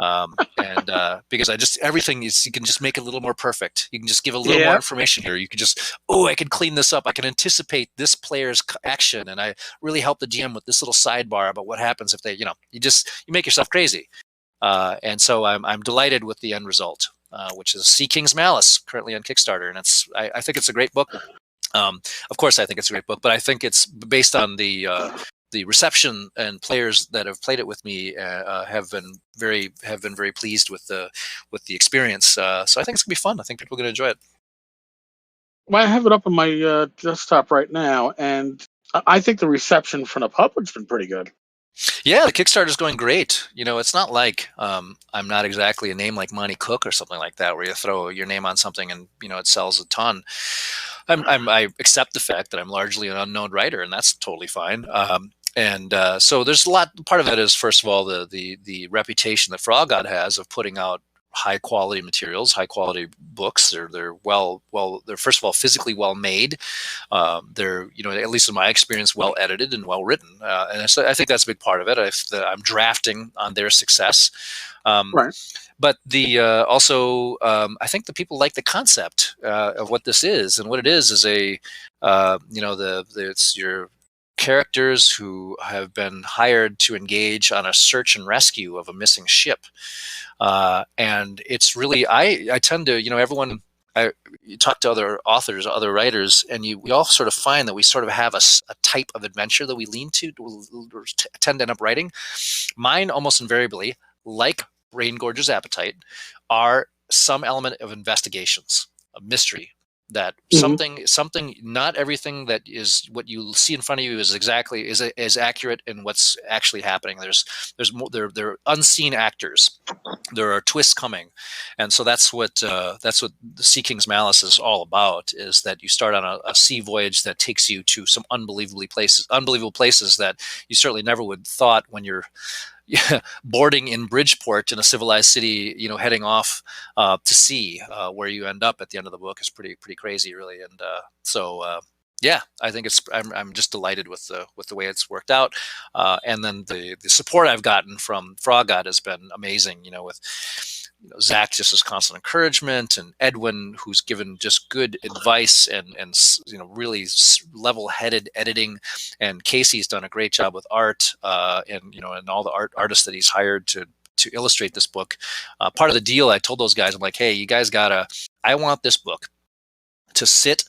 And because everything is, you can just make it a little more perfect. You can just give a little more Yeah. information here. You can just, oh, I can clean this up. I can anticipate this player's action, and I really help the GM with this little sidebar about what happens if they, you make yourself crazy. And so I'm delighted with the end result, which is Sea King's Malice, currently on Kickstarter, and I think it's a great book. Of course, I think it's a great book, but I think it's based on the reception, and players that have played it with me have been very pleased with the experience. So I think it's gonna be fun. I think people are gonna enjoy it. Well, I have it up on my desktop right now, and I think the reception from the public's been pretty good. Yeah, the Kickstarter is going great. It's not like I'm not exactly a name like Monty Cook or something like that, where you throw your name on something and it sells a ton. I accept the fact that I'm largely an unknown writer, and that's totally fine. And so there's a lot. Part of it is, first of all, the reputation that Frog God has of putting out high quality materials, high quality books. They're they're first of all physically well made. They're at least in my experience, well edited and well written. And so I think that's a big part of it. I'm drafting on their success. Right. But I think the people like the concept of what this is, and what it is a it's your characters who have been hired to engage on a search and rescue of a missing ship. And it's really, I tend to, everyone, you talk to other authors, other writers, and we all sort of find that we sort of have a type of adventure that we lean to, or tend to end up writing. Mine almost invariably, like Rain Gorger's Appetite, are some element of investigations, a mystery. That something, not everything that is what you see in front of you is accurate in what's actually happening. There's more, there are unseen actors. There are twists coming, and so that's what the Sea King's Malice is all about. Is that you start on a sea voyage that takes you to some unbelievable places that you certainly never would thought when you're boarding in Bridgeport in a civilized city, heading off to sea, where you end up at the end of the book is pretty crazy, really. And yeah, I think I'm just delighted with the way it's worked out. And then the support I've gotten from Frog God has been amazing. With Zach, just his constant encouragement, and Edwin, who's given just good advice and really level-headed editing, and Casey's done a great job with art, and all the artists that he's hired to illustrate this book. Part of the deal, I told those guys, I'm like, hey, you guys I want this book to sit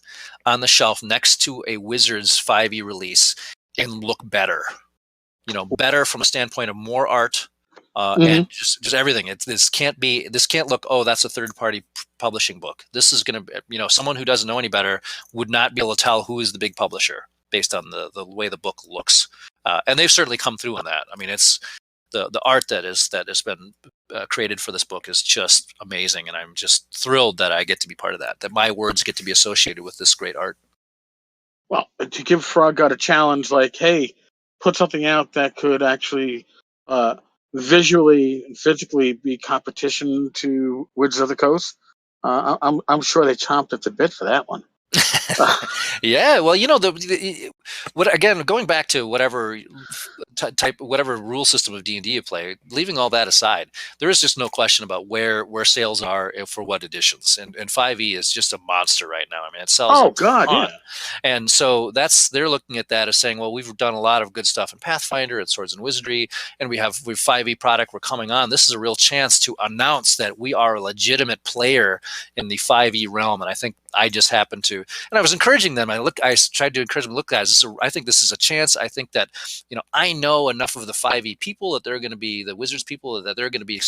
on the shelf next to a Wizards 5e release and look better. Better from a standpoint of more art. And just everything. This can't look, oh, that's a third party publishing book. This is going to be, someone who doesn't know any better would not be able to tell who is the big publisher based on the way the book looks. And they've certainly come through on that. I mean, it's the art that has been created for this book is just amazing. And I'm just thrilled that I get to be part of that my words get to be associated with this great art. Well, to give Frog God a challenge, like, hey, put something out that could actually visually and physically be competition to Wizards of the Coast. I'm sure they chomped at the bit for that one. Yeah, well, what again? Going back to whatever whatever rule system of D&D you play, leaving all that aside, there is just no question about where sales are for what editions, and 5e is just a monster right now. I mean, it sells a ton. Yeah. And so they're looking at that as saying, well, we've done a lot of good stuff in Pathfinder and Swords and Wizardry, and we've 5e product. We're coming on. This is a real chance to announce that we are a legitimate player in the 5e realm, and I think I just happened to, and I was encouraging them. I tried to encourage them. Look, guys, I think this is a chance. I think that, I know enough of the 5e people that they're going to be the Wizards people that they're going to be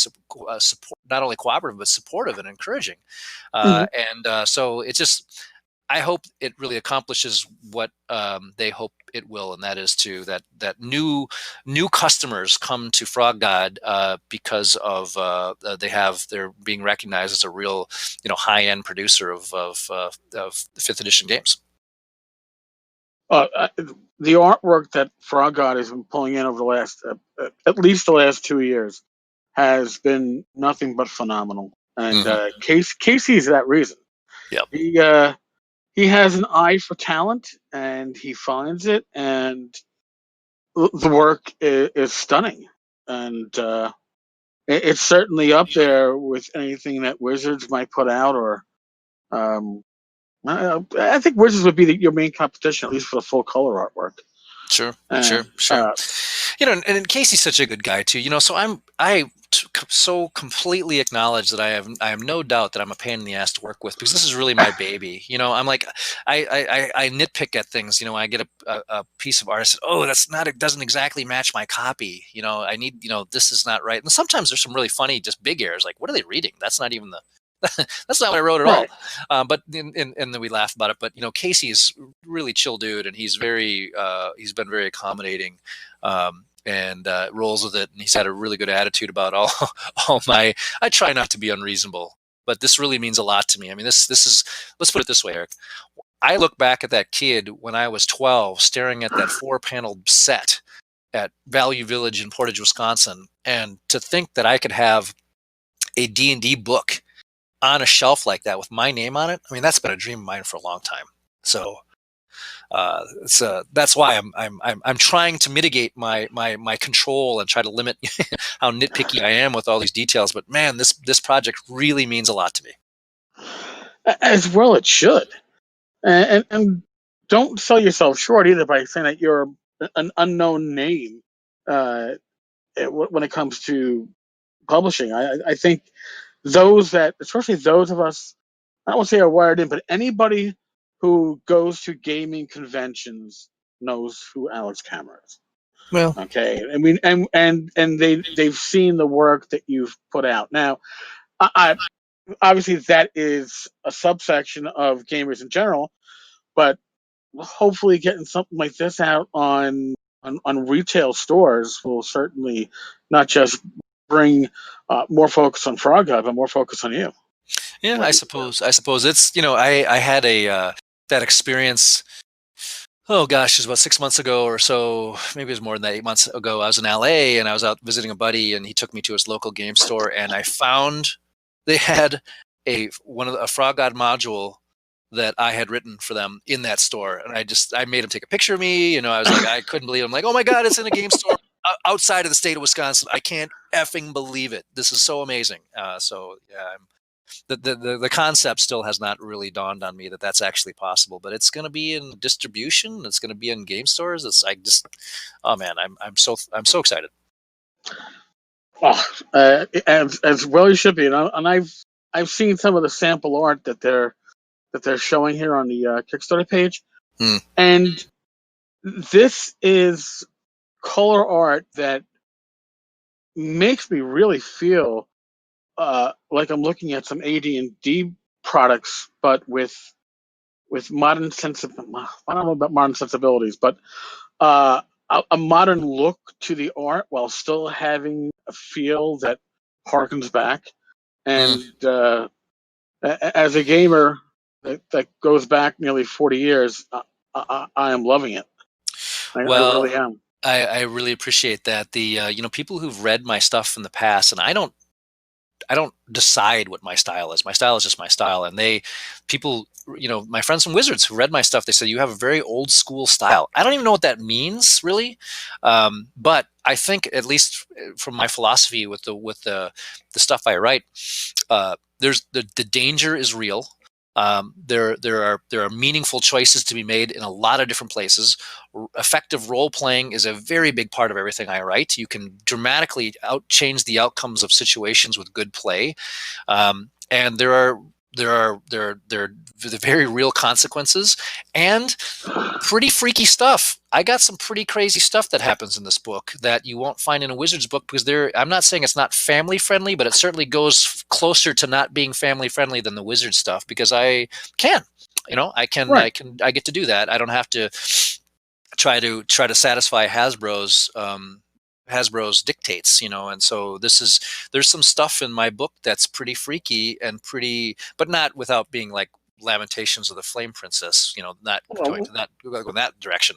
not only cooperative but supportive and encouraging. And so it's just, I hope it really accomplishes what they hope it will, and that is that new customers come to Frog God because of they're being recognized as a real high end producer of 5th edition games. the artwork that Frog God has been pulling in over the last, at least the last 2 years, has been nothing but phenomenal. And Hmm. Casey is that reason. Yep. He has an eye for talent, and he finds it, and the work is stunning, and it's certainly up there with anything that Wizards might put out. Or I think Wizards would be your main competition, at least for the full color artwork. Sure, sure, And sure. And Casey's such a good guy too. So so completely acknowledge that I have no doubt that I'm a pain in the ass to work with, because this is really my baby. I'm like, I nitpick at things. I get a piece of art. I said, oh, it doesn't exactly match my copy. I need, this is not right. And sometimes there's some really funny, just big errors. Like, what are they reading? That's not even the that's not what I wrote at all. right, But and then we laugh about it. But Casey is really chill dude, and he's he's been very accommodating, and rolls with it. And he's had a really good attitude about all my. I try not to be unreasonable, but this really means a lot to me. I mean, this is, let's put it this way, Eric. I look back at that kid when I was 12, staring at that 4-panel set at Value Village in Portage, Wisconsin, and to think that I could have a D&D book on a shelf like that with my name on it. I mean, that's been a dream of mine for a long time. So that's why I'm trying to mitigate my control and try to limit how nitpicky I am with all these details. But man, this project really means a lot to me. as well it should. And don't sell yourself short either by saying that you're an unknown name when it comes to publishing. I think those that, especially those of us, I don't want to say are wired in, but anybody who goes to gaming conventions knows who Alex Kammer is. Well, Okay, I mean, and they've seen the work that you've put out. Now, I obviously that is a subsection of gamers in general, but hopefully getting something like this out on retail stores will certainly not just bring more focus on Frog Guy, but more focus on you. yeah, What I you suppose it's, I had that experience. Oh gosh, it was about 6 months ago or so. Maybe it was more than that. 8 months ago, I was in LA and I was out visiting a buddy, and he took me to his local game store, and I found they had a Frog God module that I had written for them in that store, and I made him take a picture of me. I was like, I couldn't believe it. I'm like, oh my god, it's in a game store outside of the state of Wisconsin. I can't effing believe it. This is so amazing. So yeah, the concept still has not really dawned on me that that's actually possible, but it's going to be in distribution. It's going to be in game stores. Oh man, I'm so excited. Oh, as well you should be, and I've seen some of the sample art that they're showing here on the Kickstarter page, Hmm. and this is color art that makes me really feel like I'm looking at some AD&D products, but with modern I don't know about modern sensibilities, but uh, a modern look to the art while still having a feel that harkens back. Hmm. And as a gamer that goes back nearly 40 years, I am loving it. I Well, really am. I really appreciate that. The people who've read my stuff in the past, and I don't decide what my style is. My style is just my style. And people, my friends from Wizards who read my stuff, they said, you have a very old school style. I don't even know what that means really. But I think, at least from my philosophy with the stuff I write, there's the danger is real. There are meaningful choices to be made in a lot of different places. Effective role playing is a very big part of everything I write. You can dramatically change the outcomes of situations with good play, and there are the very real consequences and pretty freaky stuff. I got some pretty crazy stuff that happens in this book that you won't find in a Wizards book, because I'm not saying it's not family friendly, but it certainly goes closer to not being family friendly than the Wizard stuff, because I can, Right. I get to do that. I don't have to try to satisfy Hasbro's dictates, and so there's some stuff in my book that's pretty freaky and pretty, but not without being like Lamentations of the Flame Princess, not Well, going that direction.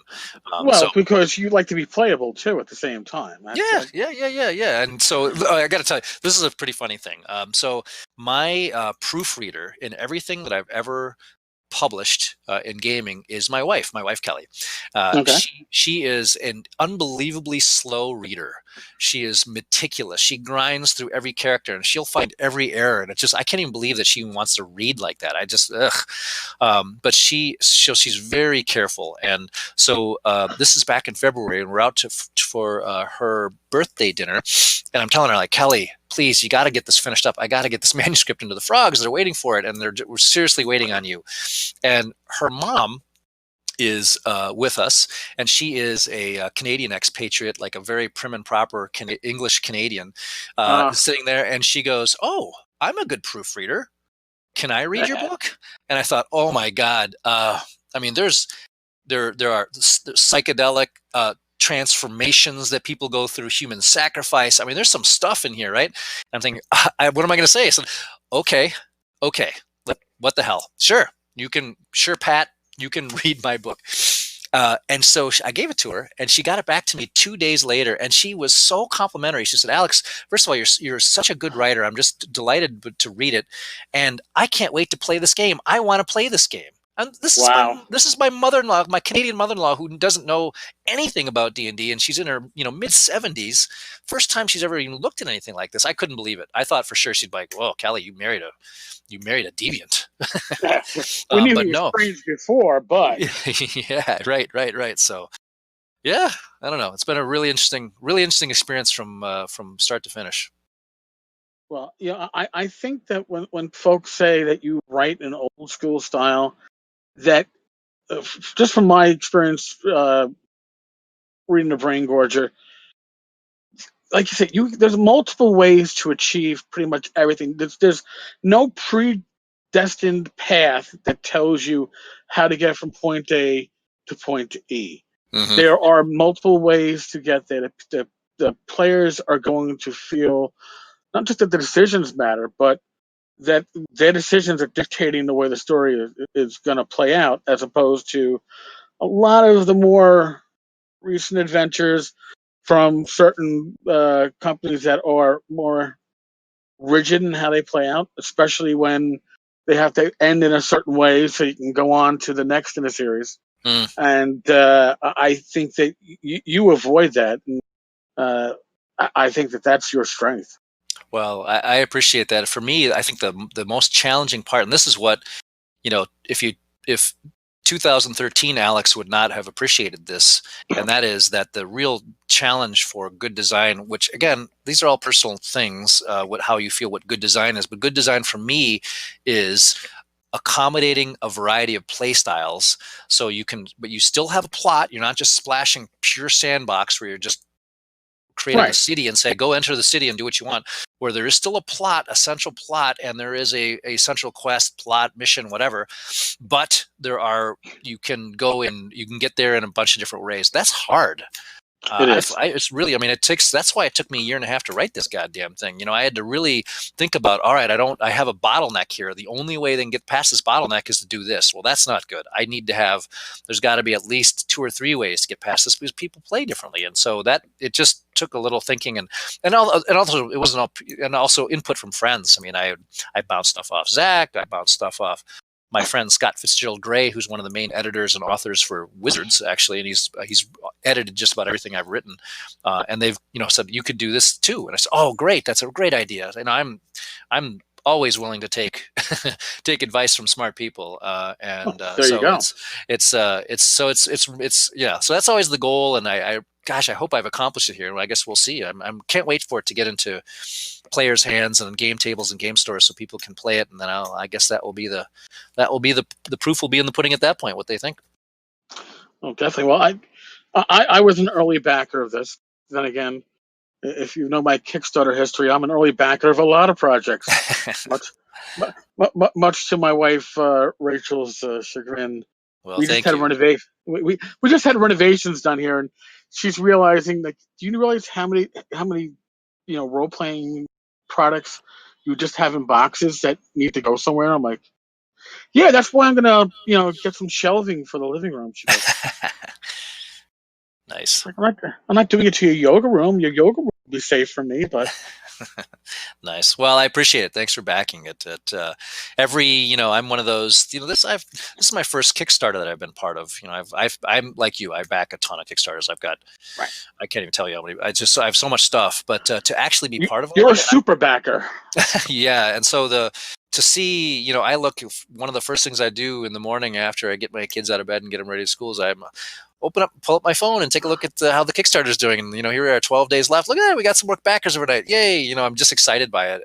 So because you like to be playable too at the same time. yeah. And so I got to tell you, this is a pretty funny thing. So my proofreader in everything that I've ever published in gaming is my wife Kelly. Okay. She is an unbelievably slow reader. She is meticulous. She grinds through every character and she'll find every error, and it's just, I can't even believe that she even wants to read like that. I just but she's very careful. And so this is back in February, and we're out for her birthday dinner, and I'm telling her, like, Kelly, please, you got to get this finished up. I got to get this manuscript into the frogs. They're waiting for it, and we're seriously waiting on you. And her mom is with us, and she is a Canadian expatriate, like a very prim and proper English Canadian, sitting there, and she goes, "Oh, I'm a good proofreader. Can I read your book?" And I thought, oh my God. I mean, there are psychedelic transformations that people go through, human sacrifice. I mean, there's some stuff in here, right? And I'm thinking, what am I going to say? I said, okay, what the hell? Sure, Pat, you can read my book. And so I gave it to her, and she got it back to me 2 days later, and she was so complimentary. She said, "Alex, first of all, you're such a good writer. I'm just delighted to read it, and I can't wait to play this game. I want to play this game." And this is my mother-in-law, my Canadian mother-in-law, who doesn't know anything about D&D, and she's in her mid-70s. First time she's ever even looked at anything like this. I couldn't believe it. I thought for sure she'd be like, "Well, Kelly, you married a deviant." We knew but he was no. strange before, but yeah, right. So yeah, I don't know. It's been a really interesting experience from start to finish. Well, I think that when folks say that you write in old school style, that just from my experience reading The Brain Gorger, like you said, there's multiple ways to achieve pretty much everything. There's no predestined path that tells you how to get from point A to point E. Mm-hmm. There are multiple ways to get there. The players are going to feel not just that the decisions matter, but that their decisions are dictating the way the story is going to play out, as opposed to a lot of the more recent adventures from certain companies that are more rigid in how they play out, especially when they have to end in a certain way so you can go on to the next in a series. And I think that you avoid that. And, I think that that's your strength. Well, I appreciate that. For me, I think the most challenging part, and this is what, if 2013 Alex would not have appreciated this, and that is that the real challenge for good design, which again, these are all personal things, how you feel what good design is, but good design for me is accommodating a variety of play styles. So but you still have a plot. You're not just splashing pure sandbox where you're just creating a city and say, go enter the city and do what you want, where there is still a plot, a central plot, and there is a central quest, plot, mission, whatever. But you can get there in a bunch of different ways. That's hard. It's really, that's why it took me 1.5 years to write this goddamn thing. I had to really think about, all right, I have a bottleneck here. The only way they can get past this bottleneck is to do this. Well, that's not good. There's got to be at least 2 or 3 ways to get past this because people play differently. And so it just took a little thinking and also it wasn't all, and also input from friends. I bounced stuff off Zach. I bounced stuff off my friend Scott Fitzgerald Gray, who's one of the main editors and authors for Wizards, actually, and he's edited just about everything I've written. And they've said you could do this too, and I said, oh, great, that's a great idea. And I'm always willing to take take advice from smart people. There you go. So that's always the goal, and I hope I've accomplished it here. I guess we'll see. I can't wait for it to get into players' hands and game tables and game stores so people can play it, and then I guess that will be the proof will be in the pudding at that point, what they think. Oh, definitely. Well, I was an early backer of this. Then again, if you know my Kickstarter history, I'm an early backer of a lot of projects. much to my wife Rachel's chagrin. Well, we just had renovation. We just had renovations done here, and she's realizing that. Do you realize how many role playing products you just have in boxes that need to go somewhere? I'm like, Yeah, that's why I'm gonna, get some shelving for the living room. She goes, Nice. I'm not doing it to your yoga room. Your yoga room will be safe for me, but Nice. Well, I appreciate it. Thanks for backing it. I'm one of those. This is my first Kickstarter that I've been part of. I'm like you. I back a ton of Kickstarters. I've got, right. I can't even tell you how many. I have so much stuff. But to actually be part of one You're of a them, super backer. yeah. And so to see, one of the first things I do in the morning after I get my kids out of bed and get them ready to school is pull up my phone and take a look at how the Kickstarter is doing. And, here we are 12 days left. Look at that. We got some more backers overnight. Yay. I'm just excited by it.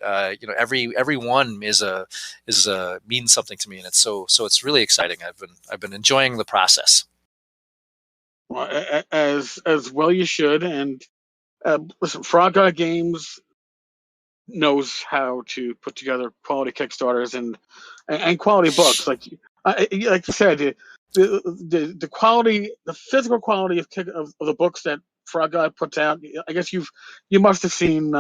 Every one means something to me. And so it's really exciting. I've been enjoying the process. Well, as well you should. And listen, Frog God Games knows how to put together quality Kickstarters and quality books. Like you said, the quality, the physical quality of the books that Frog God puts out. I guess you must have seen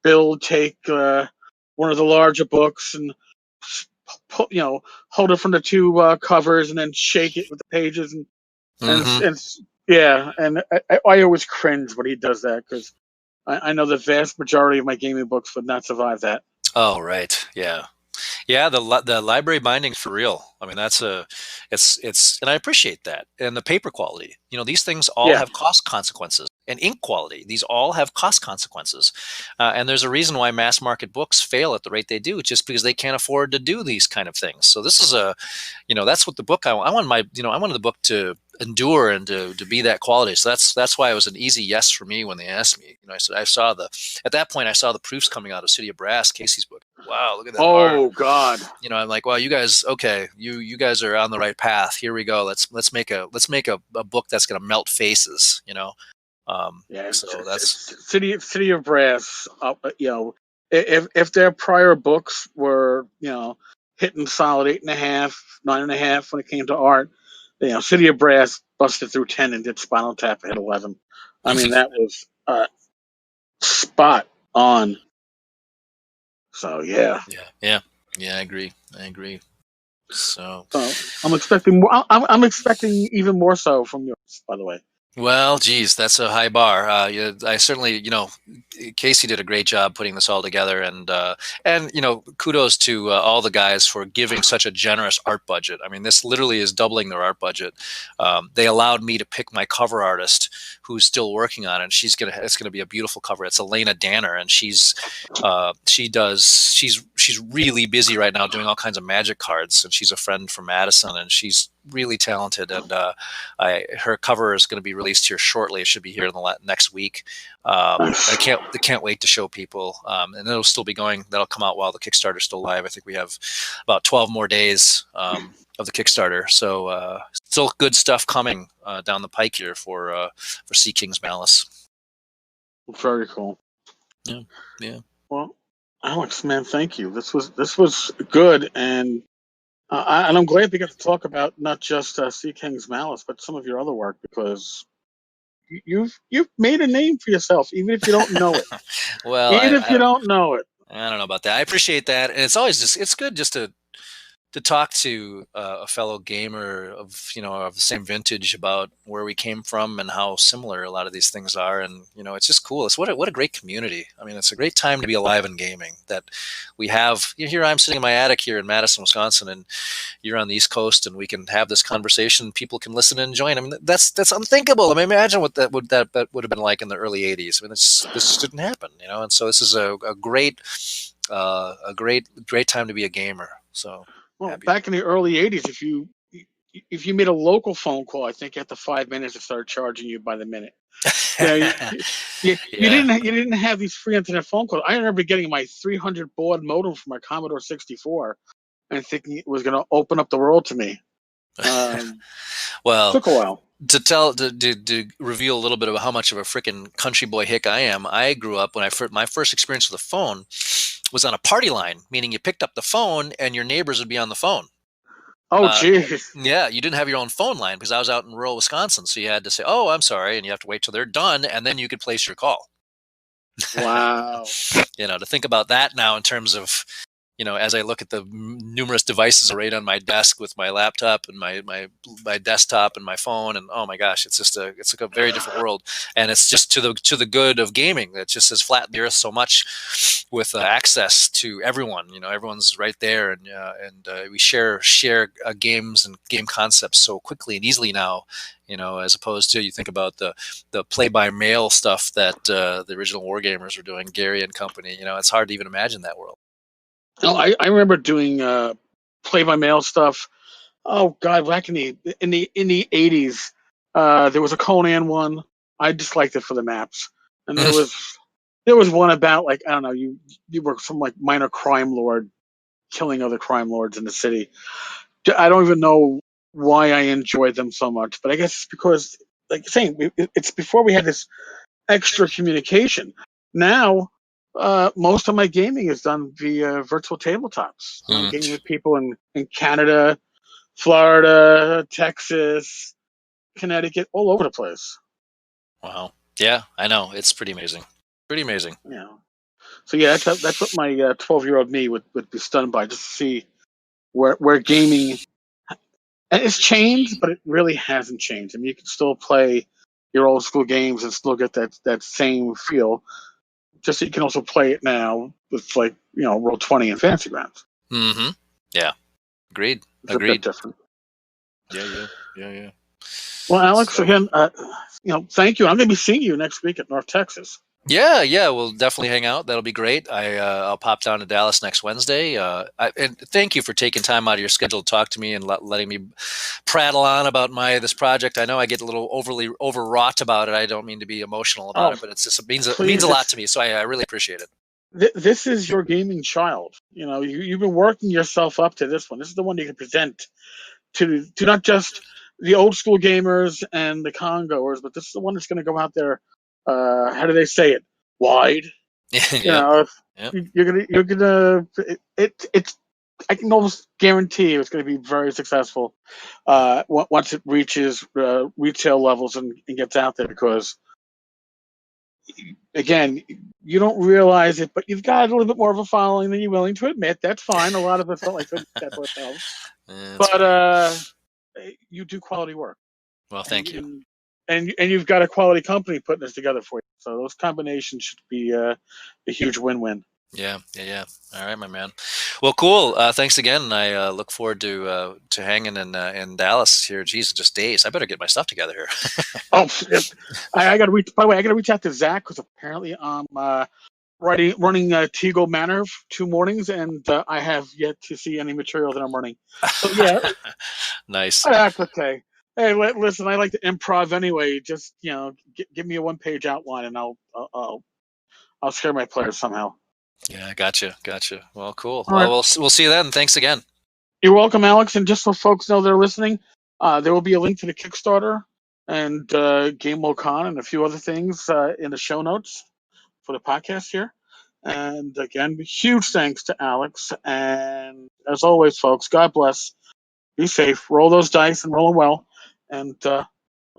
Bill take one of the larger books and hold it from the two covers and then shake it with the pages Mm-hmm. and yeah, and I always cringe when he does that because I know the vast majority of my gaming books would not survive that. Oh, right. Yeah. Yeah, the library binding's for real. I mean, and I appreciate that. And the paper quality, these things all Yeah. have cost consequences. And ink quality, these all have cost consequences. And there's a reason why mass market books fail at the rate they do, just because they can't afford to do these kind of things. So this is that's what the book I wanted the book to endure and to be that quality. So that's why it was an easy yes for me when they asked me. I said at that point I saw the proofs coming out of City of Brass, Casey's book. Wow, look at that art. Oh God. I'm like, well, you guys, okay, you guys are on the right path. Here we go. Let's make a book that's going to melt faces. Yeah. So that's City of Brass. If their prior books were hitting solid 8.5, 9.5 when it came to art, City of Brass busted through 10 and did Spinal Tap at 11. I mean that was spot on. So yeah. yeah. I agree. So I'm expecting more. I'm expecting even more so from yours, by the way. well, geez, that's a high bar. I certainly, Casey did a great job putting this all together, and kudos to all the guys for giving such a generous art budget. I mean, this literally is doubling their art budget. They allowed me to pick my cover artist, who's still working on it. And it's gonna be a beautiful cover. It's Elena Danner, and she's really busy right now doing all kinds of magic cards, and she's a friend from Madison, and she's really talented. And her cover is going to be released here shortly. It should be here in the next week. I can't wait to show people, and it'll still be going. That'll come out while the Kickstarter's still live. I think we have about 12 more days of the Kickstarter, so still good stuff coming down the pike here for Sea King's Malice. Very cool. Yeah. Well, Alex, man, thank you. This was good, and I'm glad we got to talk about not just Sea King's Malice, but some of your other work because you've made a name for yourself, even if you don't know it. Well, even if you don't know it. I don't know about that. I appreciate that, and it's good just to talk to a fellow gamer of the same vintage about where we came from and how similar a lot of these things are. And it's just cool. It's what a great community. I mean, it's a great time to be alive in gaming that we have. Here I'm sitting in my attic here in Madison, Wisconsin, and you're on the East Coast, and we can have this conversation. People can listen and join. I mean, that's unthinkable. I mean, imagine what that would have been like in the early '80s. I mean, this didn't happen, and so this is a great time to be a gamer. So. Well, back in the early '80s, if you made a local phone call, I think after 5 minutes it started charging you by the minute. You didn't have these free internet phone calls. I remember getting my 300 baud modem from my Commodore 64 and thinking it was going to open up the world to me. Well, took a while. To reveal a little bit of how much of a freaking country boy hick I am. I grew up when my first experience with a phone was on a party line, meaning you picked up the phone and your neighbors would be on the phone. Oh, jeez. Yeah, you didn't have your own phone line because I was out in rural Wisconsin, so you had to say, "Oh, I'm sorry," and you have to wait till they're done, and then you could place your call. Wow. To think about that now in terms of as I look at the numerous devices arrayed on my desk with my laptop and my desktop and my phone, and oh my gosh, it's like a very different world, and it's just to the good of gaming. That just has flattened the earth so much with access to everyone. Everyone's right there, and we share games and game concepts so quickly and easily now. As opposed to, you think about the play-by-mail stuff that the original Wargamers were doing, Gary and company. It's hard to even imagine that world. I remember doing play-by-mail stuff. Oh God, back in the '80s, there was a Conan one. I just liked it for the maps, and there was one about, like, I don't know, you were some like minor crime lord killing other crime lords in the city. I don't even know why I enjoyed them so much, but I guess it's because, like you're saying, it's before we had this extra communication. Now, most of my gaming is done via virtual tabletops. I'm gaming with people in Canada, Florida, Texas, Connecticut, all over the place. Wow. Yeah, I know. It's pretty amazing. Pretty amazing. Yeah. So yeah, that's what my 12-year-old me would be stunned by, just to see where gaming, and it's changed, but it really hasn't changed. I mean, you can still play your old school games and still get that same feel. Just so you can also play it now with, like, Roll20 and Fantasy Grounds. Mm-hmm. Yeah. Agreed. It's a bit different. Yeah. Well, Alex, again, thank you. I'm going to be seeing you next week at North Texas. Yeah, we'll definitely hang out. That'll be great. I'll pop down to Dallas next Wednesday. And thank you for taking time out of your schedule to talk to me and letting me prattle on about this project. I know I get a little overly overwrought about it. I don't mean to be emotional about it, but it means a lot to me. So I really appreciate it. This is your gaming child. You've been working yourself up to this one. This is the one you can present to not just the old school gamers and the Congoers, but this is the one that's going to go out there. How do they say it? Wide. Yep. You're gonna. It's. I can almost guarantee it's going to be very successful once it reaches retail levels and gets out there. Because, again, you don't realize it, but you've got a little bit more of a following than you're willing to admit. That's fine. A lot of us don't like to admit that to ourselves. But you do quality work. Well, thank you. And you've got a quality company putting this together for you. So those combinations should be a huge win-win. Yeah. All right, my man. Well, cool. Thanks again. And I look forward to hanging in Dallas here. Geez, in just days. I better get my stuff together here. I got to reach. By the way, I got to reach out to Zach, because apparently I'm running Teagle Manor 2 mornings, and I have yet to see any material that I'm running. So yeah, nice. That's okay. Hey, listen, I like to improv anyway. Just give me a 1-page outline, and I'll share my players somehow. Yeah, gotcha. Well, cool. All right. We'll see you then. Thanks again. You're welcome, Alex. And just so folks know they're listening, there will be a link to the Kickstarter and Gamehole Con and a few other things in the show notes for the podcast here. And again, huge thanks to Alex. And as always, folks, God bless. Be safe. Roll those dice and roll them well. And I'll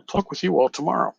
talk with you all tomorrow.